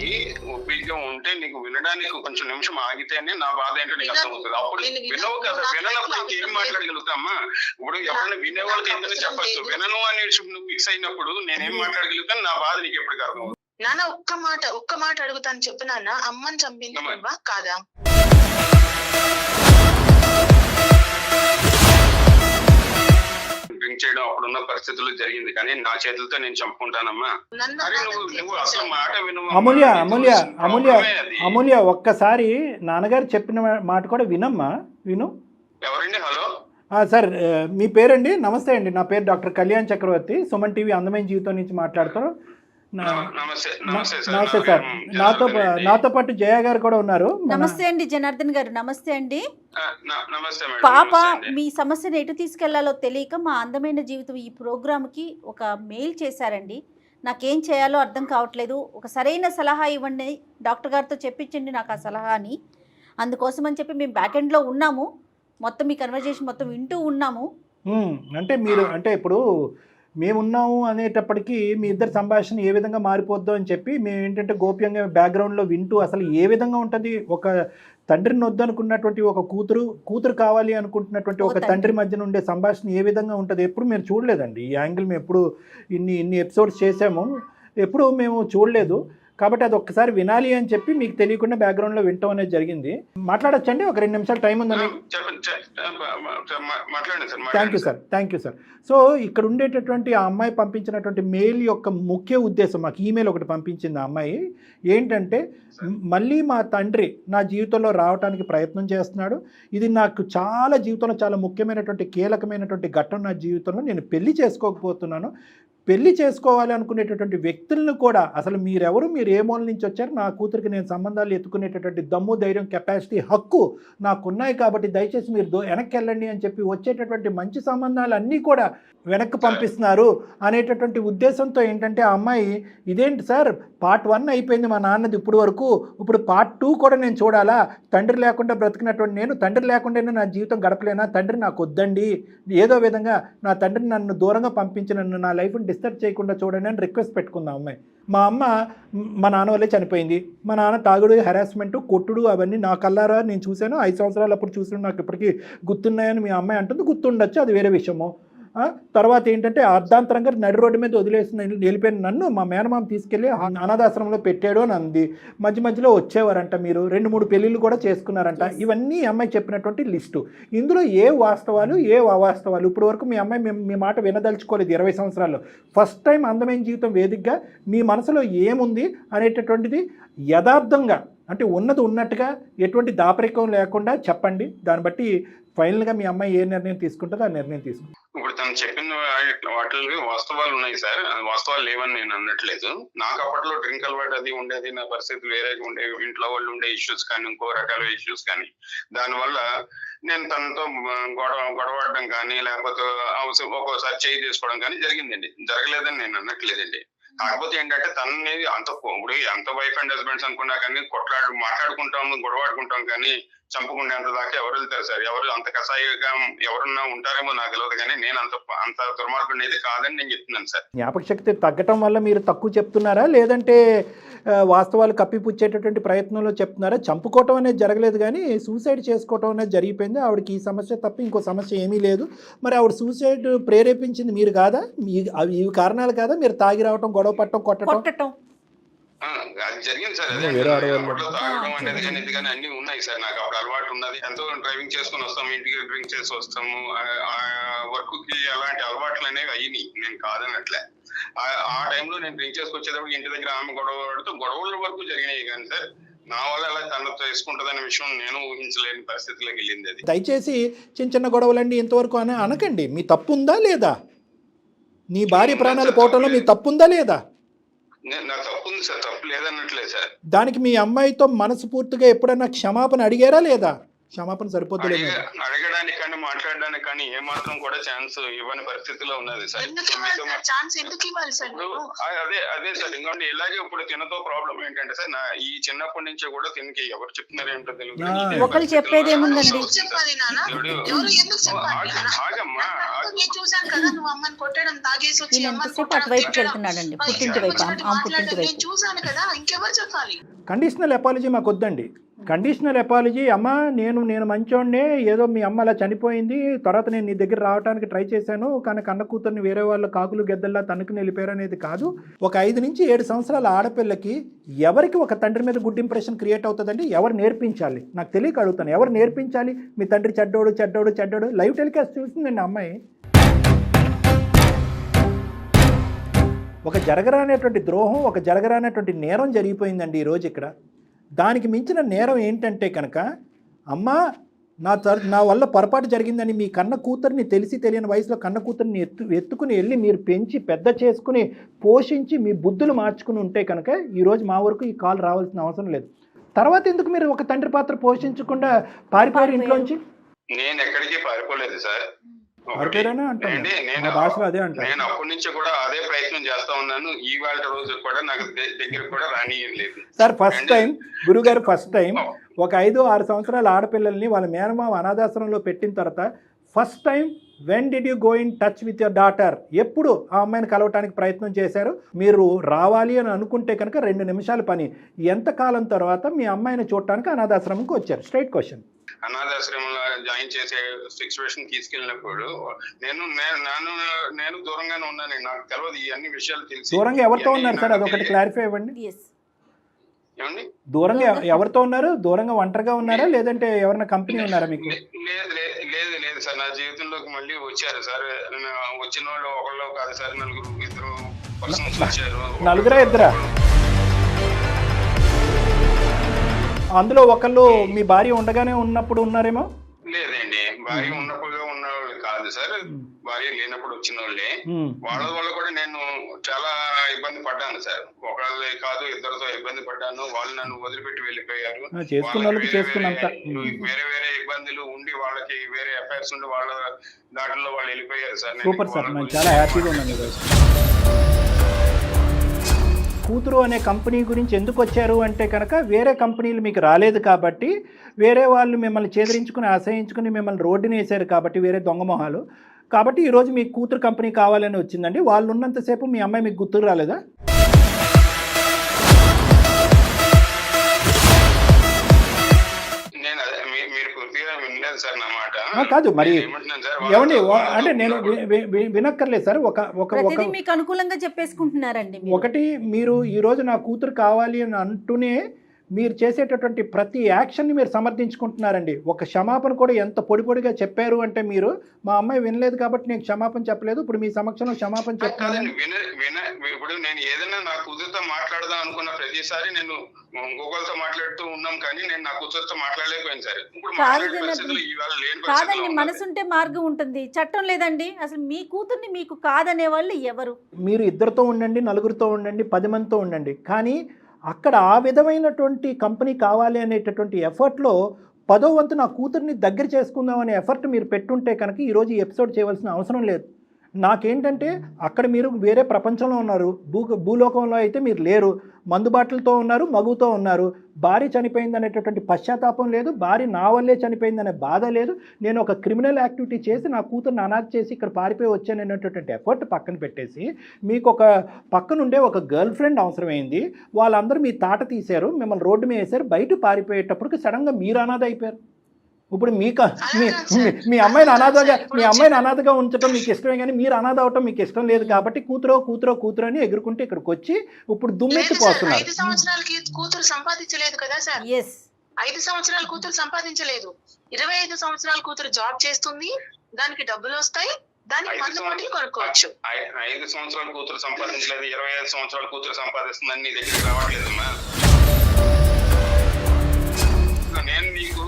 ఓపికగా ఉంటే నీకు వినడానికి కొంచెం నిమిషం ఆగితేనే నా బాధ ఏంటో నీకు అర్థమవుతుంది. అప్పుడు వినవు కదా, వినప్పుడు ఇంకేం మాట్లాడగలుగుతామా? ఇప్పుడు ఎవరైనా వినేవాళ్ళకి ఎందుకు చెప్పచ్చు, వినను అని నువ్వు ఫిక్స్ అయినప్పుడు నేనేం మాట్లాడగలుగుతాను? నా బాధ నీకు ఎప్పటికీ అర్థమవుతుంది. నాన్న ఒక్క మాట అడుగుతాను, చెప్పు నాన్న. అమ్మని చంపింది నువ్వా కాదా? డ్రింక్ చేయడం అప్పుడున్న పరిస్థితుల్లో జరిగింది, కానీ నా చేతులతో నేను చంపుకుంటానమ్మా. నువ్వు అసలు మాట విను. అమూల్య ఒక్కసారి నాన్నగారు చెప్పిన మాట కూడా వినమ్మా, విను. ఎవరండి? హలో సార్, మీ పేరండి? నమస్తే అండి, నా పేరు డాక్టర్ కళ్యాణ్ చక్రవర్తి, సుమన్ టీవీ అందమైన జీవితం నుంచి మాట్లాడుతాను. నమస్తే సార్. నాతో పాటు జయ గారు కూడా ఉన్నారు. నమస్తే అండి జనార్దన్ గారు. నమస్తే అండి. పాప మీ సమస్యను ఎటు తీసుకెళ్లాలో తెలియక మా అందమైన జీవితం ఈ ప్రోగ్రామ్కి ఒక మెయిల్ చేశారండి. నాకేం చేయాలో అర్థం కావట్లేదు, ఒక సరైన సలహా ఇవ్వండి, డాక్టర్ గారితో చెప్పించండి నాకు ఆ సలహాని. అందుకోసం అని చెప్పి మేము బ్యాక్ ఎండ్లో ఉన్నాము, మొత్తం మీ కన్వర్జేషన్ మొత్తం వింటూ ఉన్నాము. అంటే మీరు అంటే ఇప్పుడు మేమున్నాము అనేటప్పటికీ మీ ఇద్దరు సంభాషణ ఏ విధంగా మారిపోద్దో అని చెప్పి మేము ఏంటంటే గోప్యంగా బ్యాక్గ్రౌండ్లో వింటూ అసలు ఏ విధంగా ఉంటుంది, ఒక తండ్రిని వద్దనుకున్నటువంటి ఒక కూతురు కావాలి అనుకుంటున్నటువంటి ఒక తండ్రి మధ్యన ఉండే సంభాషణ ఏ విధంగా ఉంటుంది ఎప్పుడు మీరు చూడలేదండి. ఈ యాంగిల్ మేము ఎప్పుడు ఇన్ని ఎపిసోడ్స్ చేసాము, ఎప్పుడు మేము చూడలేదు. కాబట్టి అది ఒక్కసారి వినాలి అని చెప్పి మీకు తెలియకుండా బ్యాక్గ్రౌండ్లో వింటాం అనేది జరిగింది. మాట్లాడచ్చండి? ఒక 2 నిమిషాలు టైం ఉందని. Thank you sir. సో ఇక్కడ ఉండేటటువంటి ఆ అమ్మాయి పంపించినటువంటి మెయిల్ యొక్క ముఖ్య ఉద్దేశం, మాకు ఈమెయిల్ ఒకటి పంపించింది ఆ అమ్మాయి, ఏంటంటే మళ్ళీ మా తండ్రి నా జీవితంలో రావడానికి ప్రయత్నం చేస్తున్నాడు. ఇది నాకు జీవితంలో చాలా ముఖ్యమైనటువంటి కీలకమైనటువంటి ఘట్టం నా జీవితంలో. నేను పెళ్లి చేసుకోకపోతున్నాను, పెళ్లి చేసుకోవాలి అనుకునేటటువంటి వ్యక్తులను కూడా అసలు మీరెవరు, మీరు ఏ మూల నుంచి వచ్చారు, నా కూతురికి నేను సంబంధాలు ఎత్తుకునేటటువంటి దమ్ము, ధైర్యం, కెపాసిటీ, హక్కు నాకున్నాయి కాబట్టి దయచేసి మీరు వెనక్కి వెళ్ళండి అని చెప్పి వచ్చేటటువంటి మంచి సంబంధాలు అన్నీ కూడా వెనక్కి పంపిస్తున్నారు అనేటటువంటి ఉద్దేశంతో ఏంటంటే ఆ అమ్మాయి ఇదేంటి సార్ పార్ట్ 1 అయిపోయింది మా నాన్నది ఇప్పుడు వరకు, ఇప్పుడు పార్ట్ 2 కూడా నేను చూడాలా, తండ్రి లేకుండా బ్రతికినటువంటి నేను తండ్రి లేకుండానే నా జీవితం గడపలేనా, తండ్రి నాకు వద్దండి, ఏదో విధంగా నా తండ్రిని నన్ను దూరంగా పంపించి నన్ను నా లైఫ్ని డిస్టర్బ్ చేయకుండా చూడండి అని రిక్వెస్ట్ పెట్టుకుందాం అమ్మాయి. మా అమ్మ మా నాన్న వల్లే చనిపోయింది, మా నాన్న తాగుడు, హెరాస్మెంట్, కొట్టుడు అవన్నీ నా కల్లారా నేను చూశాను, 5 సంవత్సరాలు అప్పుడు చూసిన నాకు ఇప్పటికీ గుర్తున్నాయని మీ అమ్మాయి అంటుంది. గుర్తుండొచ్చు, అది వేరే విషయము. తర్వాత ఏంటంటే అర్ధాంతరంగా నడి రోడ్డు మీద వదిలేసిన వెళ్ళిపోయిన నన్ను మా మేనమామ తీసుకెళ్ళి అనాథాశ్రమంలో పెట్టాడు అని అంది. మధ్యలో వచ్చేవారంట, మీరు 2-3 పెళ్ళిళ్ళు కూడా చేసుకున్నారంట. ఇవన్నీ అమ్మాయి చెప్పినటువంటి లిస్టు. ఇందులో ఏ వాస్తవాలు ఏ అవాస్తవాలు ఇప్పుడు వరకు మీ అమ్మాయి మీ మాట వినదలుచుకోలేదు 20 సంవత్సరాల్లో. ఫస్ట్ టైం అందమైన జీవితం వేదికగా మీ మనసులో ఏముంది అనేటటువంటిది యథార్థంగా, అంటే ఉన్నది ఉన్నట్టుగా ఎటువంటి దాపరికం లేకుండా చెప్పండి. దాన్ని బట్టి ఫైనల్గా మీ అమ్మాయి ఏ నిర్ణయం తీసుకుంటుందో ఆ నిర్ణయం తీసుకుంటుంది. ఇప్పుడు తను చెప్పిన వాటిలో వాస్తవాలు ఉన్నాయి సార్, వాస్తవాలు లేవని నేను అనట్లేదు. నాకు అప్పట్లో డ్రింక్ అలవాటు అది ఉండేది, నా పరిస్థితి వేరేగా ఉండేవి, ఇంట్లో వాళ్ళు ఉండే ఇష్యూస్ కానీ ఇంకో రకాల ఇష్యూస్ కానీ, దానివల్ల నేను తనతో గొడవడడం కానీ లేకపోతే ఒక్కోసారి చేయి తీసుకోవడం కానీ జరిగిందండి. జరగలేదని నేను అనట్లేదండి. కాకపోతే ఏంటంటే తనని ఇప్పుడు ఎంత వైఫ్ అండ్ హస్బెండ్స్ అనుకున్నా కానీ మాట్లాడుకుంటాం, గొడవాడుకుంటాం కానీ చంపుకునేంత దాకా ఎవరు వెళ్తారు సార్? ఎవరు అంత కసాయిగా ఎవరున్నా ఉంటారేమో నాకు తెలియదు, కానీ నేను అంత దుర్మార్గుడు అయితే కాదని నేను చెప్తున్నాను సార్. జ్ఞాపక శక్తి తగ్గటం వల్ల మీరు తక్కువ చెప్తున్నారా, లేదంటే వాస్తవాలు కప్పిపుచ్చేటటువంటి ప్రయత్నంలో చెప్తున్నారా? చంపుకోవటం అనేది జరగలేదు కానీ సూసైడ్ చేసుకోవటం అనేది జరిగిపోయింది. ఆవిడకి ఈ సమస్య తప్ప ఇంకో సమస్య ఏమీ లేదు. మరి ఆవిడ సూసైడ్ ప్రేరేపించింది మీరు కాదా? ఇవి కారణాలు కాదా? మీరు తాగి రావటం, గొడవ పట్టడం, కొట్టడం అది జరిగింది సార్. తాగడం అనేది కానీ ఇది కానీ అన్ని ఉన్నాయి సార్. నాకు అప్పుడు అలవాటు ఉన్నది. ఎంతో డ్రైవింగ్ చేసుకుని వస్తాము, ఇంటికి డ్రింక్ చేసి వస్తాము. వర్క్ కి అలాంటి అలవాట్లు అనేవి అయ్యి నేను కాదనట్లే. ఆ టైంలో నేను డ్రింక్ చేసుకొచ్చేటప్పుడు ఇంటి దగ్గర ఆమె గొడవల వరకు జరిగినాయి కానీ సార్ నా వల్ల అలా తనతో వేసుకుంటుందనే విషయం నేను ఊహించలేని పరిస్థితిలోకి వెళ్ళింది అది. దయచేసి చిన్న గొడవలండి ఇంతవరకు అనకండి. మీ తప్పు ఉందా లేదా? నీ భార్య ప్రాణాలు పోవటంలో మీ తప్పు ఉందా లేదా? నాకు తప్పు ఉంది సార్, తప్పు లేదన్నట్లే సార్. దానికి మీ అమ్మాయితో మనస్ఫూర్తిగా ఎప్పుడన్నా క్షమాపణ అడిగారా లేదా? క్షమాపణ సరిపోతుంది. అడగడానికి కానీ మాట్లాడడానికి కానీ ఏమాత్రం కూడా ఛాన్స్ ఇవ్వని పరిస్థితిలో ఉన్నది సార్. అదే సార్. ఇంకోటి ఇలాగే ఇప్పుడు తినతో ప్రాబ్లం ఏంటంటే సార్, నా ఈ చిన్నప్పటి నుంచి కూడా తినకి ఎవరు చెప్తున్నారు ఏంటో తెలియదు. ఒకళ్ళు చెప్పేది ఏముందండి, అటువైపుకి వెళ్తున్నాడండి, పుట్టింటి వైపు, పుట్టింటి వైపు. కండిషనల్ అపాలజీ మాకు వద్దండి. కండిషనల్ అపాలజీ, అమ్మ నేను మంచోడ్నే, ఏదో మీ అమ్మ అలా చనిపోయింది, తర్వాత నేను నీ దగ్గర రావడానికి ట్రై చేశాను, కానీ కన్న కూతుర్ని వేరే వాళ్ళ కాకులు గెద్దల్లా తనకుని వెళ్ళిపోయారు అనేది కాదు. ఒక 5 నుంచి 7 సంవత్సరాల ఆడపిల్లకి ఎవరికి ఒక తండ్రి మీద గుడ్ ఇంప్రెషన్ క్రియేట్ అవుతుందండి? ఎవరు నేర్పించాలి? నాకు తెలియక అడుగుతాను, ఎవరు నేర్పించాలి? మీ తండ్రి చెడ్డోడు లైవ్ టెలికాస్ట్ చూసిందండి అమ్మాయి. ఒక జరగరానటువంటి ద్రోహం, ఒక జరగరానటువంటి నేరం జరిగిపోయిందండి ఈరోజు ఇక్కడ. దానికి మించిన నేరం ఏంటంటే కనుక, అమ్మ నా వల్ల పొరపాటు జరిగిందని మీ కన్న కూతుర్ని తెలిసి తెలియని వయసులో కన్న కూతుర్ని ఎత్తుకుని వెళ్ళి మీరు పెంచి పెద్ద చేసుకుని పోషించి మీ బుద్ధులు మార్చుకుని ఉంటే కనుక ఈరోజు మా వరకు ఈ కాల్ రావాల్సిన అవసరం లేదు. తర్వాత ఎందుకు మీరు ఒక తండ్రి పాత్ర పోషించకుండా పారిపోయారు ఇంట్లోంచి? నేను ఎక్కడికి పారిపోలేదు సార్. నేను అప్పటి నుంచి కూడా అదే ప్రయత్నం చేస్తా ఉన్నాను. ఇవాళ రోజు కూడా నాకు దగ్గర కూడా రానియలేదు సార్. ఫస్ట్ టైం గురుగారు, ఫస్ట్ టైం ఒక 5-6 సంవత్సరాల ఆడపిల్లల్ని వాళ్ళ మేనమామ అనాథాశ్రమంలో పెట్టిన తర్వాత first time when did you go in touch with your daughter? ఎప్పుడు ఆ అమ్మాయిని కలవటానికి ప్రయత్నం చేశారు? మీరు రావాలి అని అనుకుంటే కనుక 2 నిమిషాల పని. ఎంతకాలం తర్వాత మీ అమ్మాయిని చూడటానికి అనాథాశ్రమంకి వచ్చారు? Straight question. అనాథాశ్రమంలో జాయిన్ చేసే సిచ్యువేషన్ తీసుకెళ్ళినప్పుడు నేను దూరంగానే ఉన్నాను. నాకు తెలియదు ఈ అన్ని విషయాలు తెలిసి. దూరంగా ఎవరితో ఉన్నారు సార్? అదొకటి క్లారిఫై ఇవ్వండి. ఏమండి, దూరంగా ఎవరితో ఉన్నారు? దూరంగా ఒంటరిగా ఉన్నారా, లేదంటే ఎవరైనా కంపెనీ ఉన్నారా మీకు? లేదు సార్, నా జీవితంలోకి మళ్ళీ వచ్చారు సార్. వచ్చిన వాళ్ళు ఒకళ్ళు కాదు సార్, 2 పర్సన్స్ వచ్చారు. 2 అందులో ఒకళ్ళు మీ భార్య ఉండగానే ఉన్నప్పుడు ఉన్నారేమో? లేదండి, భార్య ఉన్నప్పుడు ఉన్నవాళ్ళు కాదు కాదు సార్, భార్య లేనప్పుడు వచ్చిన వాళ్ళే. వాళ్ళ వల్ల కూడా నేను చాలా ఇబ్బంది పడ్డాను సార్. ఒకళ్ళే కాదు, ఇద్దరితో ఇబ్బంది పడ్డాను. వాళ్ళు నన్ను వదిలిపెట్టి వెళ్ళిపోయారు. వేరే వేరే ఇబ్బందులు ఉండి వాళ్ళకి వేరే అఫైర్స్ ఉండి వాళ్ళ దాంట్లో వాళ్ళు వెళ్ళిపోయారు సార్. సూపర్ సార్, నేను చాలా హ్యాపీగా ఉన్నాను. కూతురు అనే కంపెనీ గురించి ఎందుకు వచ్చారు అంటే కనుక వేరే కంపెనీలు మీకు రాలేదు కాబట్టి, వేరే వాళ్ళు మిమ్మల్ని చేదరించుకుని ఆశ్రయించుకుని మిమ్మల్ని రోడ్డుని వేశారు కాబట్టి, వేరే దొంగ మొహాలు కాబట్టి ఈరోజు మీ కూతురు కంపెనీ కావాలని వచ్చిందండి. వాళ్ళు ఉన్నంతసేపు మీ అమ్మాయి మీకు గుర్తుకు రాలేదా? కాదు మరి ఏమండి, అంటే నేను వినక్కర్లేదు సార్. మీకు అనుకూలంగా చెప్పేసుకుంటున్నారండి. ఒకటి, మీరు ఈరోజు నా కూతురు కావాలి అని అంటూనే మీరు చేసేటటువంటి ప్రతి యాక్షన్ని మీరు సమర్థించుకుంటున్నారండి. ఒక క్షమాపణ కూడా ఎంత పొడి పొడిగా చెప్పారు అంటే, మీరు మా అమ్మాయి వినలేదు కాబట్టి నేను క్షమాపణ చెప్పలేదు, ఇప్పుడు మీ సమక్షంలో క్షమాపణ చెప్తాను. ఇప్పుడు నేను ఏదైనా నా కూతురుతో మాట్లాడదాం అనుకున్న ప్రతిసారి నేను గూగుల్తో మాట్లాడుతూ ఉన్నాం, కానీ నేను నా కూతురుతో మాట్లాడలేకపోయాను సార్. కాదండి, మనసుంటే మార్గం ఉంటుంది, చట్టం లేదండి. అసలు మీ కూతుర్ని మీకు కాదనే వాళ్ళు ఎవరు? మీరు ఇద్దరితో ఉండండి, నలుగురితో ఉండండి, 10 మందితో ఉండండి, కానీ అక్కడ ఆ విధమైనటువంటి కంపెనీ కావాలి అనేటటువంటి ఎఫర్ట్లో 10వ వంతు నా కూతుర్ని దగ్గర చేసుకుందాం అనే ఎఫర్ట్ మీరు పెట్టుంటే కనుక ఈరోజు ఈ ఎపిసోడ్ చేయవలసిన అవసరం లేదు. నాకేంటంటే అక్కడ మీరు వేరే ప్రపంచంలో ఉన్నారు, భూలోకంలో అయితే మీరు లేరు, మందుబాటులతో ఉన్నారు, మగుతో ఉన్నారు. భార్య చనిపోయింది అనేటటువంటి పశ్చాత్తాపం లేదు, భార్య నా వల్లే చనిపోయిందనే బాధ లేదు. నేను ఒక క్రిమినల్ యాక్టివిటీ చేసి నా కూతురుని అనాథ చేసి ఇక్కడ పారిపోయి వచ్చాను అనేటటువంటి ఎఫర్ట్ పక్కన పెట్టేసి, మీకు ఒక పక్కనుండే ఒక గర్ల్ ఫ్రెండ్ అవసరమైంది, వాళ్ళందరూ మీ తాట తీశారు, మిమ్మల్ని రోడ్డు మీద వేశారు, బయట పారిపోయేటప్పటికి సడన్గా మీరు అనాథ అయిపోయారు. ఇప్పుడు మీ అమ్మాయిని అనాథగా ఉంచడం మీకు ఇష్టమే, కానీ మీరు అనాథ అవటం మీకు ఇష్టం లేదు కాబట్టి కూతురు అని ఎగురుకుంటే ఇక్కడికి వచ్చి ఇప్పుడు దుమ్మెత్తిపోతున్నారు. 5 సంవత్సరాలకి కూతురు సంపాదించలేదు కదా సార్. 5 సంవత్సరాల కూతురు సంపాదించలేదు, 25 సంవత్సరాల కూతురు జాబ్ చేస్తుంది, దానికి డబ్బులు వస్తాయి, దానికి మందు బాటిల్ కొనుక్కోవచ్చు. 5 సంవత్సరాల కూతురు సంపాదించలేదు, 25 సంవత్సరాల కూతురు సంపాదిస్తుందని నీ దగ్గరికి రావట్లేదమ్మా. నేను నీకు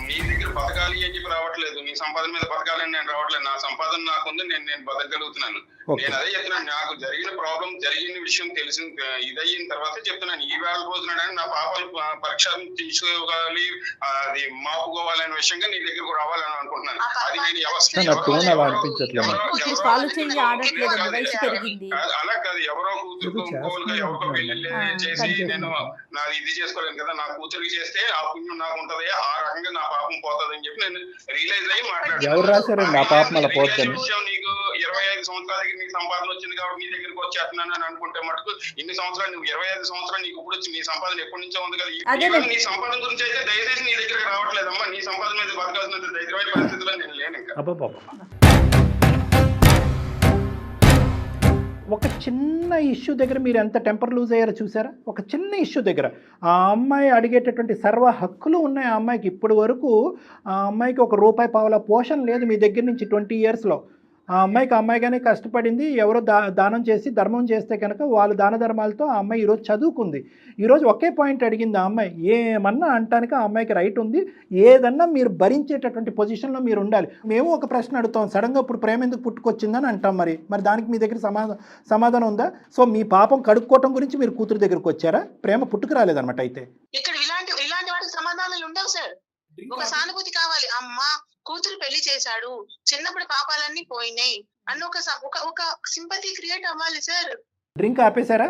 నీ దగ్గర బతకాలి అని చెప్పి రావట్లేదు, నీ సంపాదన మీద బతకాలని నేను రావట్లేదు. నా సంపాదన నాకుంది, నేను బతకగలుగుతున్నాను. నేను అదే చెప్తున్నాను, నాకు జరిగిన ప్రాబ్లం జరిగిన విషయం తెలిసిన ఇదయిన తర్వాత చెప్తున్నాను. ఈ వేళ రోజున నా పాపలు పరీక్ష తీసుకోవాలి, అది మాపుకోవాలనే విషయంగా నీ దగ్గరకు రావాలని అనుకుంటున్నాను. అది నేను అలా కాదు, ఎవరో కూతురు ఎవరో పెళ్లి చేసి నేను నాది ఇది చేసుకోలేను కదా, నా కూతురికి చేస్తే ఆ పుణ్యం నాకు ఉంటది, ఆ రకంగా నా పాపం పోతుంది అని చెప్పి నేను రియలైజ్ అయ్యి మాట్లాడాను. నీకు 25 సంవత్సరాలకి నీకు సంపాదన వచ్చింది కాబట్టి నీ దగ్గరికి వచ్చేస్తున్నాను అని అనుకుంటే మటుకు ఇన్ని సంవత్సరాలు నువ్వు 25 సంవత్సరాలు నీకు ఇప్పుడు వచ్చి నీ సంపాదన ఎప్పటి నుంచో ఉంది కదా. నీ సంపాదన గురించి అయితే దయచేసి నీ దగ్గరికి రావట్లేదమ్మా. నీ సంపాదన మీద బతకాల్సిన ధైర్యమైన పరిస్థితిలో నేను లేను ఇంకా. ఒక చిన్న ఇష్యూ దగ్గర మీరు ఎంత టెంపర్ లూజ్ అయ్యారో చూసారా? ఒక చిన్న ఇష్యూ దగ్గర ఆ అమ్మాయి అడిగేటటువంటి సర్వ హక్కులు ఉన్నాయి ఆ అమ్మాయికి. ఇప్పటి వరకు ఆ అమ్మాయికి ఒక రూపాయి పావలా పోషణ లేదు మీ దగ్గర నుంచి 20 yearsలో. ఆ అమ్మాయిగానే కష్టపడింది, ఎవరో దానం చేసి ధర్మం చేస్తే కనుక వాళ్ళు దాన ధర్మాలతో ఆ అమ్మాయి ఈరోజు చదువుకుంది. ఈరోజు ఒకే పాయింట్ అడిగింది ఆ అమ్మాయి, ఏమన్నా అంటానికి ఆ అమ్మాయికి రైట్ ఉంది, ఏదన్నా మీరు భరించేటటువంటి పొజిషన్లో మీరు ఉండాలి. మేము ఒక ప్రశ్న అడుగుతాం, సడన్గా ఇప్పుడు ప్రేమ ఎందుకు పుట్టుకొచ్చిందని అంటాం, మరి దానికి మీ దగ్గర సమాధానం ఉందా? సో మీ పాపం కడుక్కోవటం గురించి మీరు కూతురు దగ్గరకు వచ్చారా? ప్రేమ పుట్టుకు రాలేదన్నమాట. అయితే ఇక్కడ ఇలాంటి వాటికి సమాధానాలు ఉండవు సార్. ఒక సానుభూతి కావాలి. అమ్మా కూతురు పెళ్లి చేశాడు, చిన్నప్పుడు పాపాలన్నీ పోయినాయి అన్న ఒక సింపతి క్రియేట్ అవ్వాలి సార్. డ్రింక్ ఆపేశారా?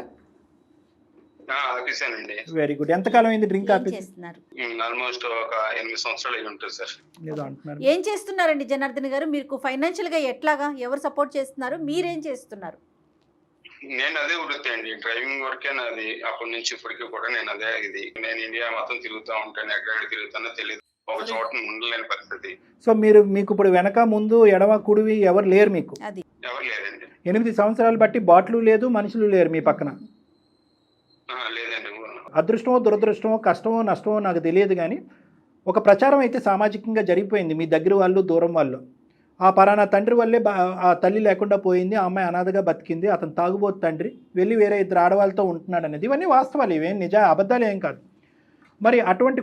ఆపేశానండి. Very good. ఎంతకాలం అయింది డ్రింక్ ఆపేసి? ఆల్మోస్ట్ ఒక 8 సంవత్సరాలు అయి ఉంటుంది సార్. ఏం చేస్తున్నారండి జనార్దన్ గారు? మీకు ఫైనాన్షియల్ గా ఎట్లాగా, ఎవరు సపోర్ట్ చేస్తున్నారు, మీరేం చేస్తున్నారు? నేను అదే వృత్తి అండి, డ్రైవింగ్ వర్కే నాది. అప్పటి నుంచి ఇప్పటికీ కూడా నేను అదే నేను ఇండియా మొత్తం తిరుగుతూ ఉంటాను, ఎక్కడ తిరుగుతానో తెలియదు, ఒక చోట ఉండలేని పరిస్థితి. సో మీకు ఇప్పుడు వెనక ముందు ఎడమ కుడివి ఎవరు లేరు మీకు? ఎవరు లేదండి. 8 సంవత్సరాలు బట్టి బాటిల్ లేదు, మనుషులు లేరు మీ పక్కన? లేదండి. అదృష్టమో దురదృష్టమో కష్టమో నష్టమో నాకు తెలియదు, కానీ ఒక ప్రచారం అయితే సామాజికంగా జరిగిపోయింది మీ దగ్గర వాళ్ళు దూరం వాళ్ళు. ఆ పరానా తండ్రి వల్లే ఆ తల్లి లేకుండా పోయింది, ఆ అమ్మాయి అనాథగా బతికింది, అతను తాగుబోతు తండ్రి వెళ్ళి వేరే 2 ఆడవాళ్ళతో ఉంటున్నాడు అనేది. ఇవన్నీ వాస్తవాలు, ఇవేం అబద్ధాలు ఏం కాదు. మరి అటువంటి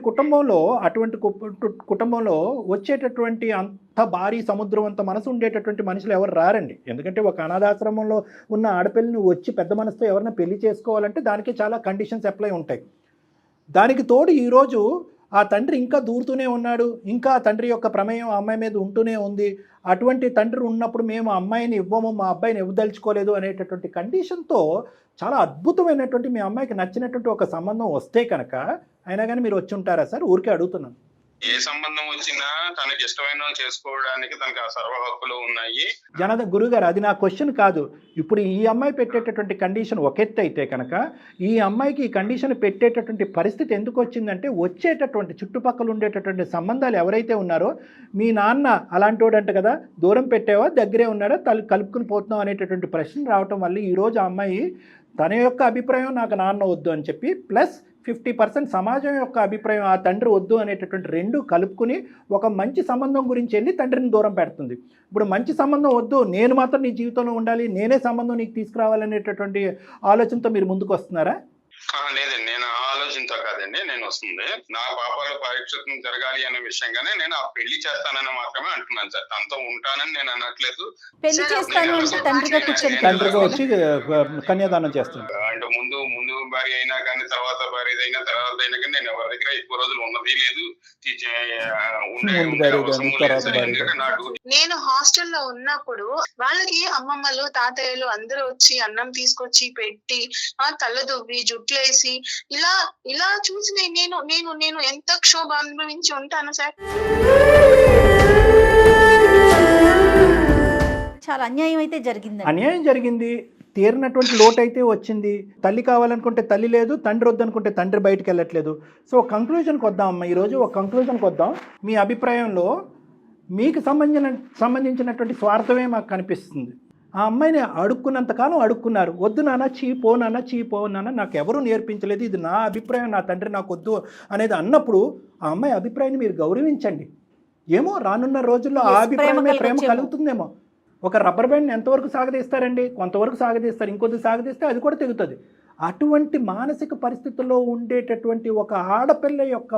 కుటుంబంలో వచ్చేటటువంటి అంత భారీ సముద్రం అంత మనసు ఉండేటటువంటి మనుషులు ఎవరు రారండి. ఎందుకంటే ఒక అనాథాశ్రమంలో ఉన్న ఆడపిల్లని వచ్చి పెద్ద మనసుతో ఎవరైనా పెళ్లి చేసుకోవాలంటే దానికి చాలా కండిషన్స్ అప్లై ఉంటాయి. దానికి తోడు ఈరోజు ఆ తండ్రి ఇంకా దూరుతూనే ఉన్నాడు, ఇంకా ఆ తండ్రి యొక్క ప్రమేయం ఆ అమ్మాయి మీద ఉంటూనే ఉంది. అటువంటి తండ్రి ఉన్నప్పుడు మేము అమ్మాయిని ఇవ్వము, మా అబ్బాయిని ఇవ్వదలుచుకోలేదు అనేటటువంటి కండిషన్తో చాలా అద్భుతమైనటువంటి మీ అమ్మాయికి నచ్చినటువంటి ఒక సంబంధం వస్తే కనుక అయినా కానీ మీరు వచ్చి ఉంటారా సార్? ఊరికే అడుగుతున్నాను. ఏ సంబంధం వచ్చినా తనకి ఇష్టమైన చేసుకోవడానికి తనకి ఆ సర్వ హక్కులు ఉన్నాయి. గురుగారు, అది నా క్వశ్చన్ కాదు. ఇప్పుడు ఈ అమ్మాయి పెట్టేటటువంటి కండిషన్ ఒక ఎత్తు అయితే కనుక ఈ అమ్మాయికి ఈ కండిషన్ పెట్టేటటువంటి పరిస్థితి ఎందుకు వచ్చిందంటే వచ్చేటటువంటి చుట్టుపక్కల ఉండేటటువంటి సంబంధాలు ఎవరైతే ఉన్నారో మీ నాన్న అలాంటి వాడంట కదా, దూరం పెట్టావా దగ్గరే ఉన్నాడా కలుపుకుని పోతున్నావు అనేటటువంటి ప్రశ్న రావటం వల్ల ఈరోజు ఆ అమ్మాయి తన యొక్క అభిప్రాయం నాకు నాన్న వద్దు అని చెప్పి ప్లస్ 50% సమాజం యొక్క అభిప్రాయం ఆ తండ్రి వద్దు అనేటటువంటి రెండు కలుపుకుని ఒక మంచి సంబంధం గురించి వెళ్ళి తండ్రిని దూరం పెడుతుంది. ఇప్పుడు మంచి సంబంధం వద్దు, నేను మాత్రం నీ జీవితంలో ఉండాలి, నేనే సంబంధం నీకు తీసుకురావాలనేటటువంటి ఆలోచనతో మీరు ముందుకు వస్తున్నారా? లేదండి, నేను ఆ ఆలోచనతో కాదండి నేను వస్తుంది. నా పాపాలు పరీక్షితం జరగాలి అనే విషయంగానే నేను ఆ పెళ్లి చేస్తానని మాత్రమే అంటున్నాను సార్. తనతో ఉంటానని నేను అనట్లేదు. పెళ్లి చేస్తాను అంటే తండ్రిగా వచ్చి కన్యాదానం చేస్తాను అంటే ముందు భార్య అయినా కానీ తర్వాత భార్య అయినా తర్వాత అయినా కానీ నేను ఎవరి దగ్గర ఎక్కువ రోజులు ఉన్నది లేదు. నేను హాస్టల్లో ఉన్నప్పుడు వాళ్ళకి అమ్మమ్మలు తాతయ్యలు అందరూ వచ్చి అన్నం తీసుకొచ్చి పెట్టి తలదువ్వి జుట్లేసి ఇలా చూసి నేను ఎంత క్షోభ అనుభవించి ఉంటాను సార్. చాలా అన్యాయం అయితే జరిగింది. అన్యాయం జరిగింది, తీరినటువంటి లోటు అయితే వచ్చింది. తల్లి కావాలనుకుంటే తల్లి లేదు, తండ్రి వద్దనుకుంటే తండ్రి బయటకు వెళ్ళట్లేదు. సో కంక్లూజన్కి వద్దాం అమ్మ, ఈరోజు ఒక కంక్లూజన్కి వద్దాం. మీ అభిప్రాయంలో మీకు సంబంధించినటువంటి స్వార్థమే మాకు కనిపిస్తుంది. ఆ అమ్మాయిని అడుక్కున్నంతకాలం అడుక్కున్నారు, వద్దు నాన్న చీపో నాన్న నాకు ఎవరూ నేర్పించలేదు, ఇది నా అభిప్రాయం, నా తండ్రి నాకు వద్దు అనేది అన్నప్పుడు ఆ అమ్మాయి అభిప్రాయాన్ని మీరు గౌరవించండి. ఏమో రానున్న రోజుల్లో ఆ అభిప్రాయమే ప్రేమ కలుగుతుందేమో. ఒక రబ్బర్ బ్యాండ్ని ఎంతవరకు సాగదీస్తారండి? కొంతవరకు సాగదీస్తారు, ఇంకొద్ది సాగదీస్తే అది కూడా తెగుతుంది. అటువంటి మానసిక పరిస్థితుల్లో ఉండేటటువంటి ఒక ఆడపిల్ల యొక్క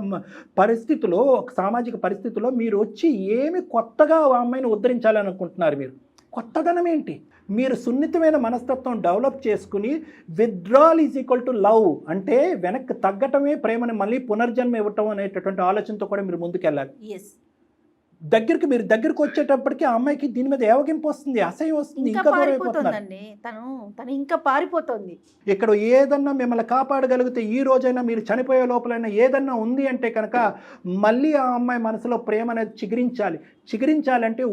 పరిస్థితిలో, ఒక సామాజిక పరిస్థితిలో మీరు వచ్చి ఏమి కొత్తగా ఆ అమ్మాయిని ఉద్ధరించాలనుకుంటున్నారు? మీరు కొత్తదనం ఏంటి? మీరు సున్నితమైన మనస్తత్వం డెవలప్ చేసుకుని withdrawal is equal to love అంటే వెనక్కి తగ్గటమే ప్రేమని మళ్ళీ పునర్జన్మ ఇవ్వటం అనేటటువంటి ఆలోచనతో కూడా మీరు ముందుకెళ్ళాలి. మీరు దగ్గరికి వచ్చేటప్పటికి ఆ అమ్మాయికి దీని మీద ఏవగింపు వస్తుంది, అసహ్యం వస్తుంది, ఇంకా దూరం అయిపోతుందండి. తను ఇంకా పారిపోతుంది. ఇక్కడ ఏదన్నా మిమ్మల్ని కాపాడగలిగితే ఈ రోజైనా మీరు చనిపోయే లోపలైనా ఏదన్నా ఉంది అంటే కనుక మళ్ళీ ఆ అమ్మాయి మనసులో ప్రేమ అనేది చిగురించాలంటే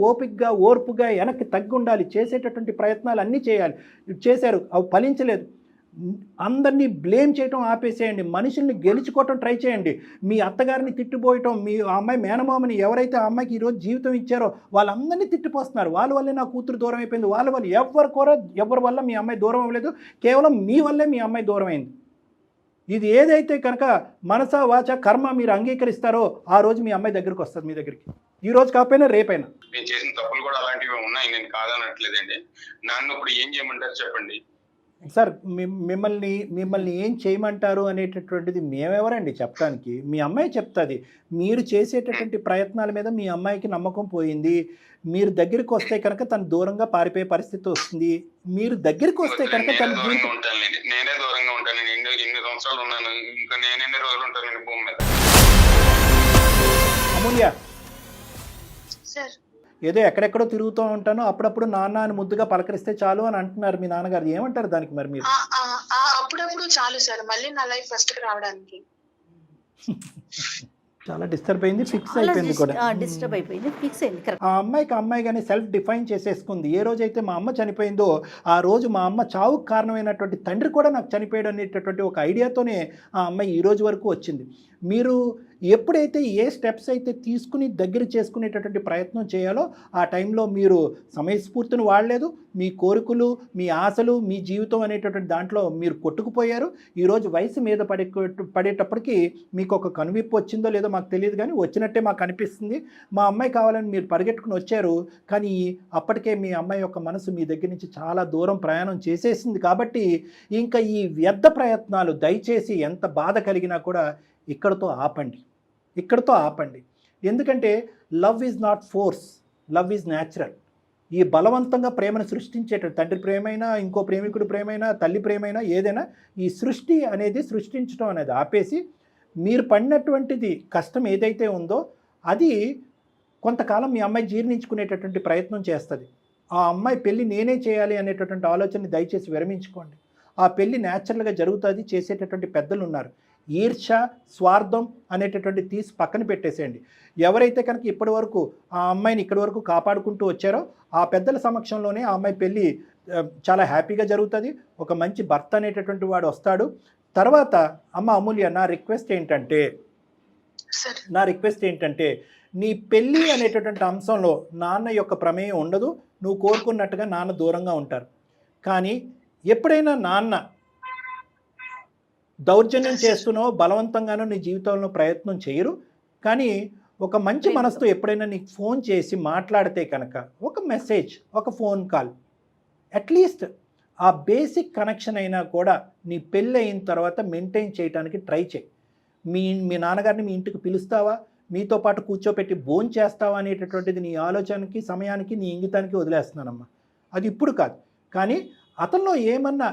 ఓర్పుగా వెనక్కి తగ్గి ఉండాలి. చేసేటటువంటి ప్రయత్నాలు అన్నీ చేశారు, అవి ఫలించలేదు. అందరినీ బ్లేమ్ చేయటం ఆపేసేయండి, మనుషుల్ని గెలుచుకోవటం ట్రై చేయండి. మీ అత్తగారిని తిట్టిపోయటం, మీ అమ్మాయి మేనమామని ఎవరైతే ఆ అమ్మాయికి ఈరోజు జీవితం ఇచ్చారో వాళ్ళందరినీ తిట్టిపోస్తున్నారు. వాళ్ళ వల్లే నా కూతురు దూరం అయిపోయింది, వాళ్ళ వల్ల ఎవరి వల్ల మీ అమ్మాయి దూరం అవ్వలేదు, కేవలం మీ వల్లే మీ అమ్మాయి దూరం అయింది. ఇది ఏదైతే కనుక మనసా వాచ కర్మ మీరు అంగీకరిస్తారో ఆ రోజు మీ అమ్మాయి దగ్గరికి వస్తుంది, మీ దగ్గరికి. ఈ రోజు కాకపోయినా రేపైనా. నేను చేసిన తప్పులు కూడా అలాంటివి ఉన్నాయి, నేను కాదనట్లేదండి. నన్ను ఇప్పుడు ఏం చేయమంటారు చెప్పండి సార్? మిమ్మల్ని ఏం చేయమంటారు అనేటటువంటిది మేమెవరండి చెప్పడానికి? మీ అమ్మాయి చెప్తుంది. మీరు చేసేటటువంటి ప్రయత్నాల మీద మీ అమ్మాయికి నమ్మకం పోయింది. మీరు దగ్గరికి వస్తే కనుక తను దూరంగా పారిపోయే పరిస్థితి వస్తుంది. మీరు దగ్గరికి వస్తే కనుక తను నేనే దూరంగా ఉంటాను. ఎన్ని సంవత్సరాలు ఉన్నాను, ఇంకా నేను ఎన్ని రోజులు ఉంటాను భూమి మీద? అమూల్య, సార్ ఏదో ఎక్కడెక్కడో తిరుగుతూ ఉంటాను, అప్పుడప్పుడు నాన్న అని ముద్దుగా పలకరిస్తే చాలు అని అంటున్నారు మీ నాన్నగారు. ఏమంటారు దానికి మరి మీరు? అప్పుడప్పుడు చాలు సార్, మళ్ళీ నా లైఫ్ ఫస్ట్ కి రావడానికి. చాలా డిస్టర్బ్ అయింది, ఫిక్స్ అయిపోయింది కూడా. డిస్టర్బ్ అయిపోయింది, ఫిక్స్ అయింది. ఆ అమ్మాయి కానీ సెల్ఫ్ డిఫైన్ చేసేసుకుంది. ఏ రోజైతే మా అమ్మ చనిపోయిందో ఆ రోజు మా అమ్మ చావుకు కారణమైనటువంటి తండ్రి కూడా నాకు చనిపోయాడు అనేటటువంటి ఒక ఐడియాతోనే ఆ అమ్మాయి ఈ రోజు వరకు వచ్చింది. మీరు ఎప్పుడైతే ఏ స్టెప్స్ అయితే తీసుకుని దగ్గర చేసుకునేటటువంటి ప్రయత్నం చేయాలో ఆ టైంలో మీరు సమయస్ఫూర్తిని వాడలేదు. మీ కోరికలు, మీ ఆశలు, మీ జీవితం అనేటటువంటి దాంట్లో మీరు కొట్టుకుపోయారు. ఈరోజు వయసు మీద పడేటప్పటికి మీకు ఒక కనువిప్పు వచ్చిందో లేదో మాకు తెలియదు, కానీ వచ్చినట్టే మాకు అనిపిస్తుంది. మా అమ్మాయి కావాలని మీరు పరిగెట్టుకుని వచ్చారు, కానీ అప్పటికే మీ అమ్మాయి యొక్క మనసు మీ దగ్గర నుంచి చాలా దూరం ప్రయాణం చేసేసింది. కాబట్టి ఇంకా ఈ వ్యర్థ ప్రయత్నాలు దయచేసి ఎంత బాధ కలిగినా కూడా ఇక్కడతో ఆపండి. ఎందుకంటే love is not force, love is natural. ఈ బలవంతంగా ప్రేమను సృష్టించేట తండ్రి ప్రేమైనా, ఇంకో ప్రేమికుడి ప్రేమైనా, తల్లి ప్రేమైనా, ఏదైనా ఈ సృష్టించడం అనేది ఆపేసి మీరు పడినటువంటిది కష్టం ఏదైతే ఉందో అది కొంతకాలం మీ అమ్మాయి జీర్ణించుకునేటటువంటి ప్రయత్నం చేస్తుంది. ఆ అమ్మాయి పెళ్ళి నేనే చేయాలి అనేటటువంటి ఆలోచనని దయచేసి విరమించుకోండి. ఆ పెళ్ళి న్యాచురల్గా జరుగుతుంది. చేసేటటువంటి పెద్దలు ఉన్నారు. ఈర్ష్య, స్వార్థం అనేటటువంటి తీసి పక్కన పెట్టేసేయండి. ఎవరైతే కనుక ఇప్పటి వరకు ఆ అమ్మాయిని ఇక్కడి వరకు కాపాడుకుంటూ వచ్చారో ఆ పెద్దల సమక్షంలోనే ఆ అమ్మాయి పెళ్ళి చాలా హ్యాపీగా జరుగుతుంది. ఒక మంచి భర్త అనేటటువంటి వాడు వస్తాడు. తర్వాత అమ్మ అమూల్య, నా రిక్వెస్ట్ ఏంటంటే నీ పెళ్ళి అనేటటువంటి అంశంలో నాన్న యొక్క ప్రమేయం ఉండదు. నువ్వు కోరుకున్నట్టుగా నాన్న దూరంగా ఉంటారు. కానీ ఎప్పుడైనా నాన్న దౌర్జన్యం చేస్తూనో బలవంతంగానో నీ జీవితంలో ప్రయత్నం చేయరు. కానీ ఒక మంచి మనసుతో ఎప్పుడైనా నీకు ఫోన్ చేసి మాట్లాడితే కనుక ఒక మెసేజ్, ఒక ఫోన్ కాల్, అట్లీస్ట్ ఆ బేసిక్ కనెక్షన్ అయినా కూడా నీ పెళ్ళి అయిన తర్వాత మెయింటైన్ చేయడానికి ట్రై చేయి. మీ నాన్నగారిని మీ ఇంటికి పిలుస్తావా, మీతో పాటు కూర్చోపెట్టి భోజనం చేస్తావా అనేటటువంటిది నీ ఆలోచనకి, సమయానికి, నీ ఇంగితానికి వదిలేస్తున్నానమ్మా. అది ఇప్పుడు కాదు. కానీ అతనిలో ఏమన్నా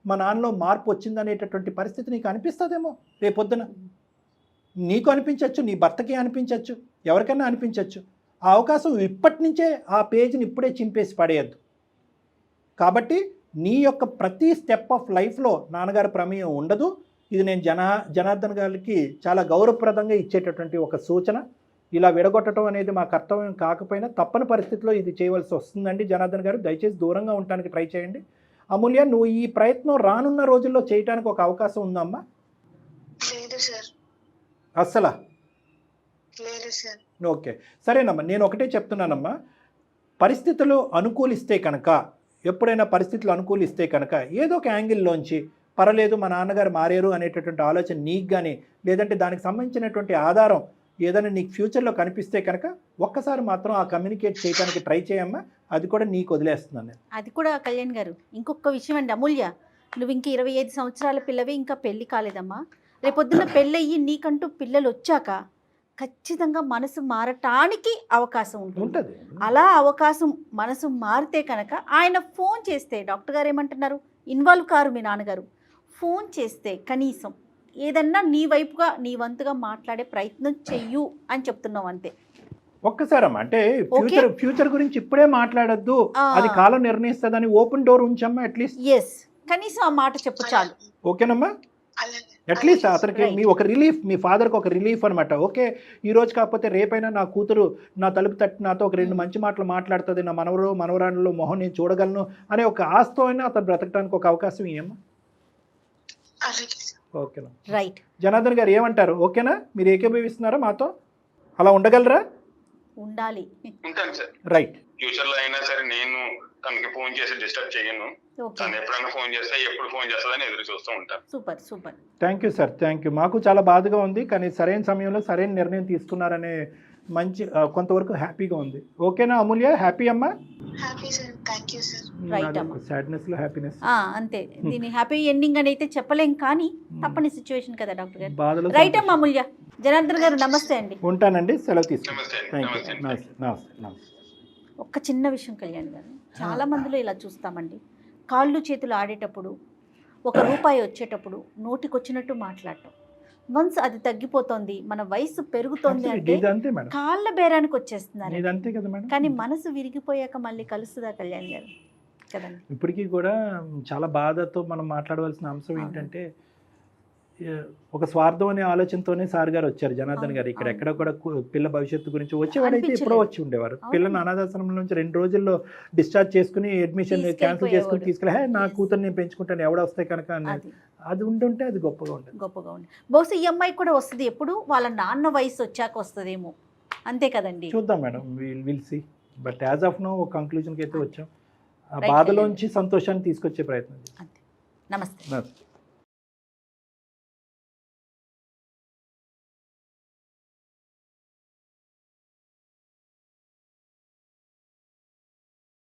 మా నాన్నలో మార్పు వచ్చిందనేటటువంటి పరిస్థితి నీకు అనిపిస్తుందేమో రేపొద్దున. నీకు అనిపించవచ్చు, నీ భర్తకి అనిపించవచ్చు, ఎవరికైనా అనిపించవచ్చు. ఆ అవకాశం ఇప్పటి నుంచే ఆ పేజీని ఇప్పుడే చింపేసి పడేయద్దు. కాబట్టి నీ యొక్క ప్రతి స్టెప్ ఆఫ్ లైఫ్లో నాన్నగారి ప్రమేయం ఉండదు. ఇది నేను జనార్దన్ గారికి చాలా గౌరవప్రదంగా ఇచ్చేటటువంటి ఒక సూచన. ఇలా విడగొట్టడం అనేది మా కర్తవ్యం కాకపోయినా తప్పని పరిస్థితిలో ఇది చేయవలసి వస్తుందండి. జనార్దన్ గారు దయచేసి దూరంగా ఉండడానికి ట్రై చేయండి. అమూల్య, నువ్వు ఈ ప్రయత్నం రానున్న రోజుల్లో చేయడానికి ఒక అవకాశం ఉందమ్మా? లేదు సార్. అస్సలా? లేదు సార్. ఓకే, సరేనమ్మా. నేను ఒకటే చెప్తున్నానమ్మా, పరిస్థితులు అనుకూలిస్తే కనుక, ఎప్పుడైనా పరిస్థితులు అనుకూలిస్తే కనుక ఏదో ఒక యాంగిల్లోంచి పర్వాలేదు మా నాన్నగారు మారారు అనేటటువంటి ఆలోచన నీకు కానీ, లేదంటే దానికి సంబంధించినటువంటి ఆధారం ఏదైనా నీకు ఫ్యూచర్లో కనిపిస్తే కనుక ఒక్కసారి మాత్రం ఆ కమ్యూనికేట్ చేయడానికి ట్రై చేయమ్మా. అది కూడా నీకు వదిలేస్తున్నాను నేను. అది కూడా కళ్యాణ్ గారు, ఇంకొక విషయం అండి అమూల్య, నువ్వు ఇంక 25 సంవత్సరాల పిల్లవి, ఇంకా పెళ్ళి కాలేదమ్మా. రేపొద్దున పెళ్ళయ్యి నీకంటూ పిల్లలు వచ్చాక ఖచ్చితంగా మనసు మారటానికి అవకాశం ఉంటుంది. అలా అవకాశం మనసు మారితే కనుక ఆయన ఫోన్ చేస్తే, డాక్టర్ గారు ఏమంటున్నారు, ఇన్వాల్వ్ కారు మీ నాన్నగారు, ఫోన్ చేస్తే కనీసం ఏదన్నా నీ వైపుగా నీ వంతుగా మాట్లాడే ప్రయత్నం చెయ్యు అని చెప్తున్నావు అంతే. ఒక్కసారమ్మా, అంటే ఫ్యూచర్ గురించి ఇప్పుడే మాట్లాడద్దు, అది కాలం నిర్ణయిస్తుందని ఓపెన్ డోర్ ఉంచమ్మా. అట్లీస్ట్ కనీసం ఆ మాట చెప్పు చాలు. ఓకేనమ్మా? అట్లీస్ట్ అతనికి మీ ఒక రిలీఫ్, మీ ఫాదర్కి ఒక రిలీఫ్ అనమాట. ఓకే, ఈ రోజు కాకపోతే రేపైనా నా కూతురు నా తలుపు తట్టి నాతో ఒక 2 మంచి మాటలు మాట్లాడుతుంది, నా మనవరాళ్ళలో మొహం నేను చూడగలను అనే ఒక ఆస్తో అయినా అతను బ్రతకడానికి ఒక అవకాశం ఇవ్వమ్మా. ఓకేనా? రైట్. జనార్దన్ గారు ఏమంటారు? ఓకేనా? మీరు ఏకీభవిస్తున్నారా మాతో? అలా ఉండగలరా? ఉండాలి. ఉంటాను సార్. రైట్. ఫ్యూచర్ లో అయినా సరే నేను తనకి ఫోన్ చేసి డిస్టర్బ్ చేయను. తను ఎప్పుడైనా ఫోన్ చేస్తే ఎప్పుడు ఫోన్ చేస్తుందని ఎదురు చూస్తూ ఉంటాను. Super. Thank you sir, thank you. మాకు చాలా బాధగా ఉంది, కానీ సరైన సమయంలో సరైన నిర్ణయం తీసుకున్నారనే మంచి కొంతవరకు హ్యాపీగా ఉంది. ఓకేనా అమూల్య? హ్యాపీ అమ్మా? Happy sir. Thank you sir. Right అమ్మా. సాడ్నెస్ లో హ్యాపీనెస్ అంతే. దీని హ్యాపీ ఎండింగ్ అని అయితే చెప్పలేం, కానీ తప్పని సిచ్యువేషన్ కదా డాక్టర్ గారు. బాధలో. రైట్ అమ్మా అమూల్య. జనార్దన్ గారు నమస్తే అండి. ఉంటానండి, సెలవు తీసుకుంటాను. నమస్తే. Thank you. నమస్తే. ఒక్క చిన్న విషయం కళ్యాణ్ గారు, చాలా మందిలో ఇలా చూస్తామండి, కాళ్ళు చేతులు ఆడేటప్పుడు, ₹1 వచ్చేటప్పుడు నోటికొచ్చినట్టు మాట్లాడటం. వన్స్ అది తగ్గిపోతుంది, మన వయసు పెరుగుతోంది అంటే కాళ్ళ బేరానికి వచ్చేస్తున్నారు. కానీ మనసు విరిగిపోయాక మళ్ళీ కలుస్తుందా కళ్యాణ్ గారు? కదండి. ఇప్పటికీ కూడా చాలా బాధతో మనం మాట్లాడవలసిన అంశం ఏంటంటే, ఒక స్వార్థం అనే ఆలోచనతోనే సార్ గారు వచ్చారు, జనార్దన్ గారు. ఇక్కడ ఎక్కడ కూడా పిల్ల భవిష్యత్తు గురించి వచ్చేవాడైతే ఎప్పుడో వచ్చి ఉండేవారు. పిల్లని అనాథాశ్రమం నుంచి 2 రోజుల్లో డిశ్చార్జ్ చేసుకుని అడ్మిషన్ క్యాన్సిల్ చేసుకుని తీసుకెళ్ళి నా కూతురు నేను పెంచుకుంటాను ఎవడ వస్తాయి కనుక అనేది అది ఉంటుంటే అది గొప్పగా ఉంటుంది. బహుశా ఈ అమ్మాయి కూడా వస్తుంది, ఎప్పుడు వాళ్ళ నాన్న వయసు వచ్చాక వస్తుందేమో. అంతే కదండి. చూద్దాం madam, will see. But as of no ఒక కంక్లూజన్కి అయితే వచ్చాం. ఆ బాధలోంచి సంతోషాన్ని తీసుకొచ్చే ప్రయత్నం. నమస్తే.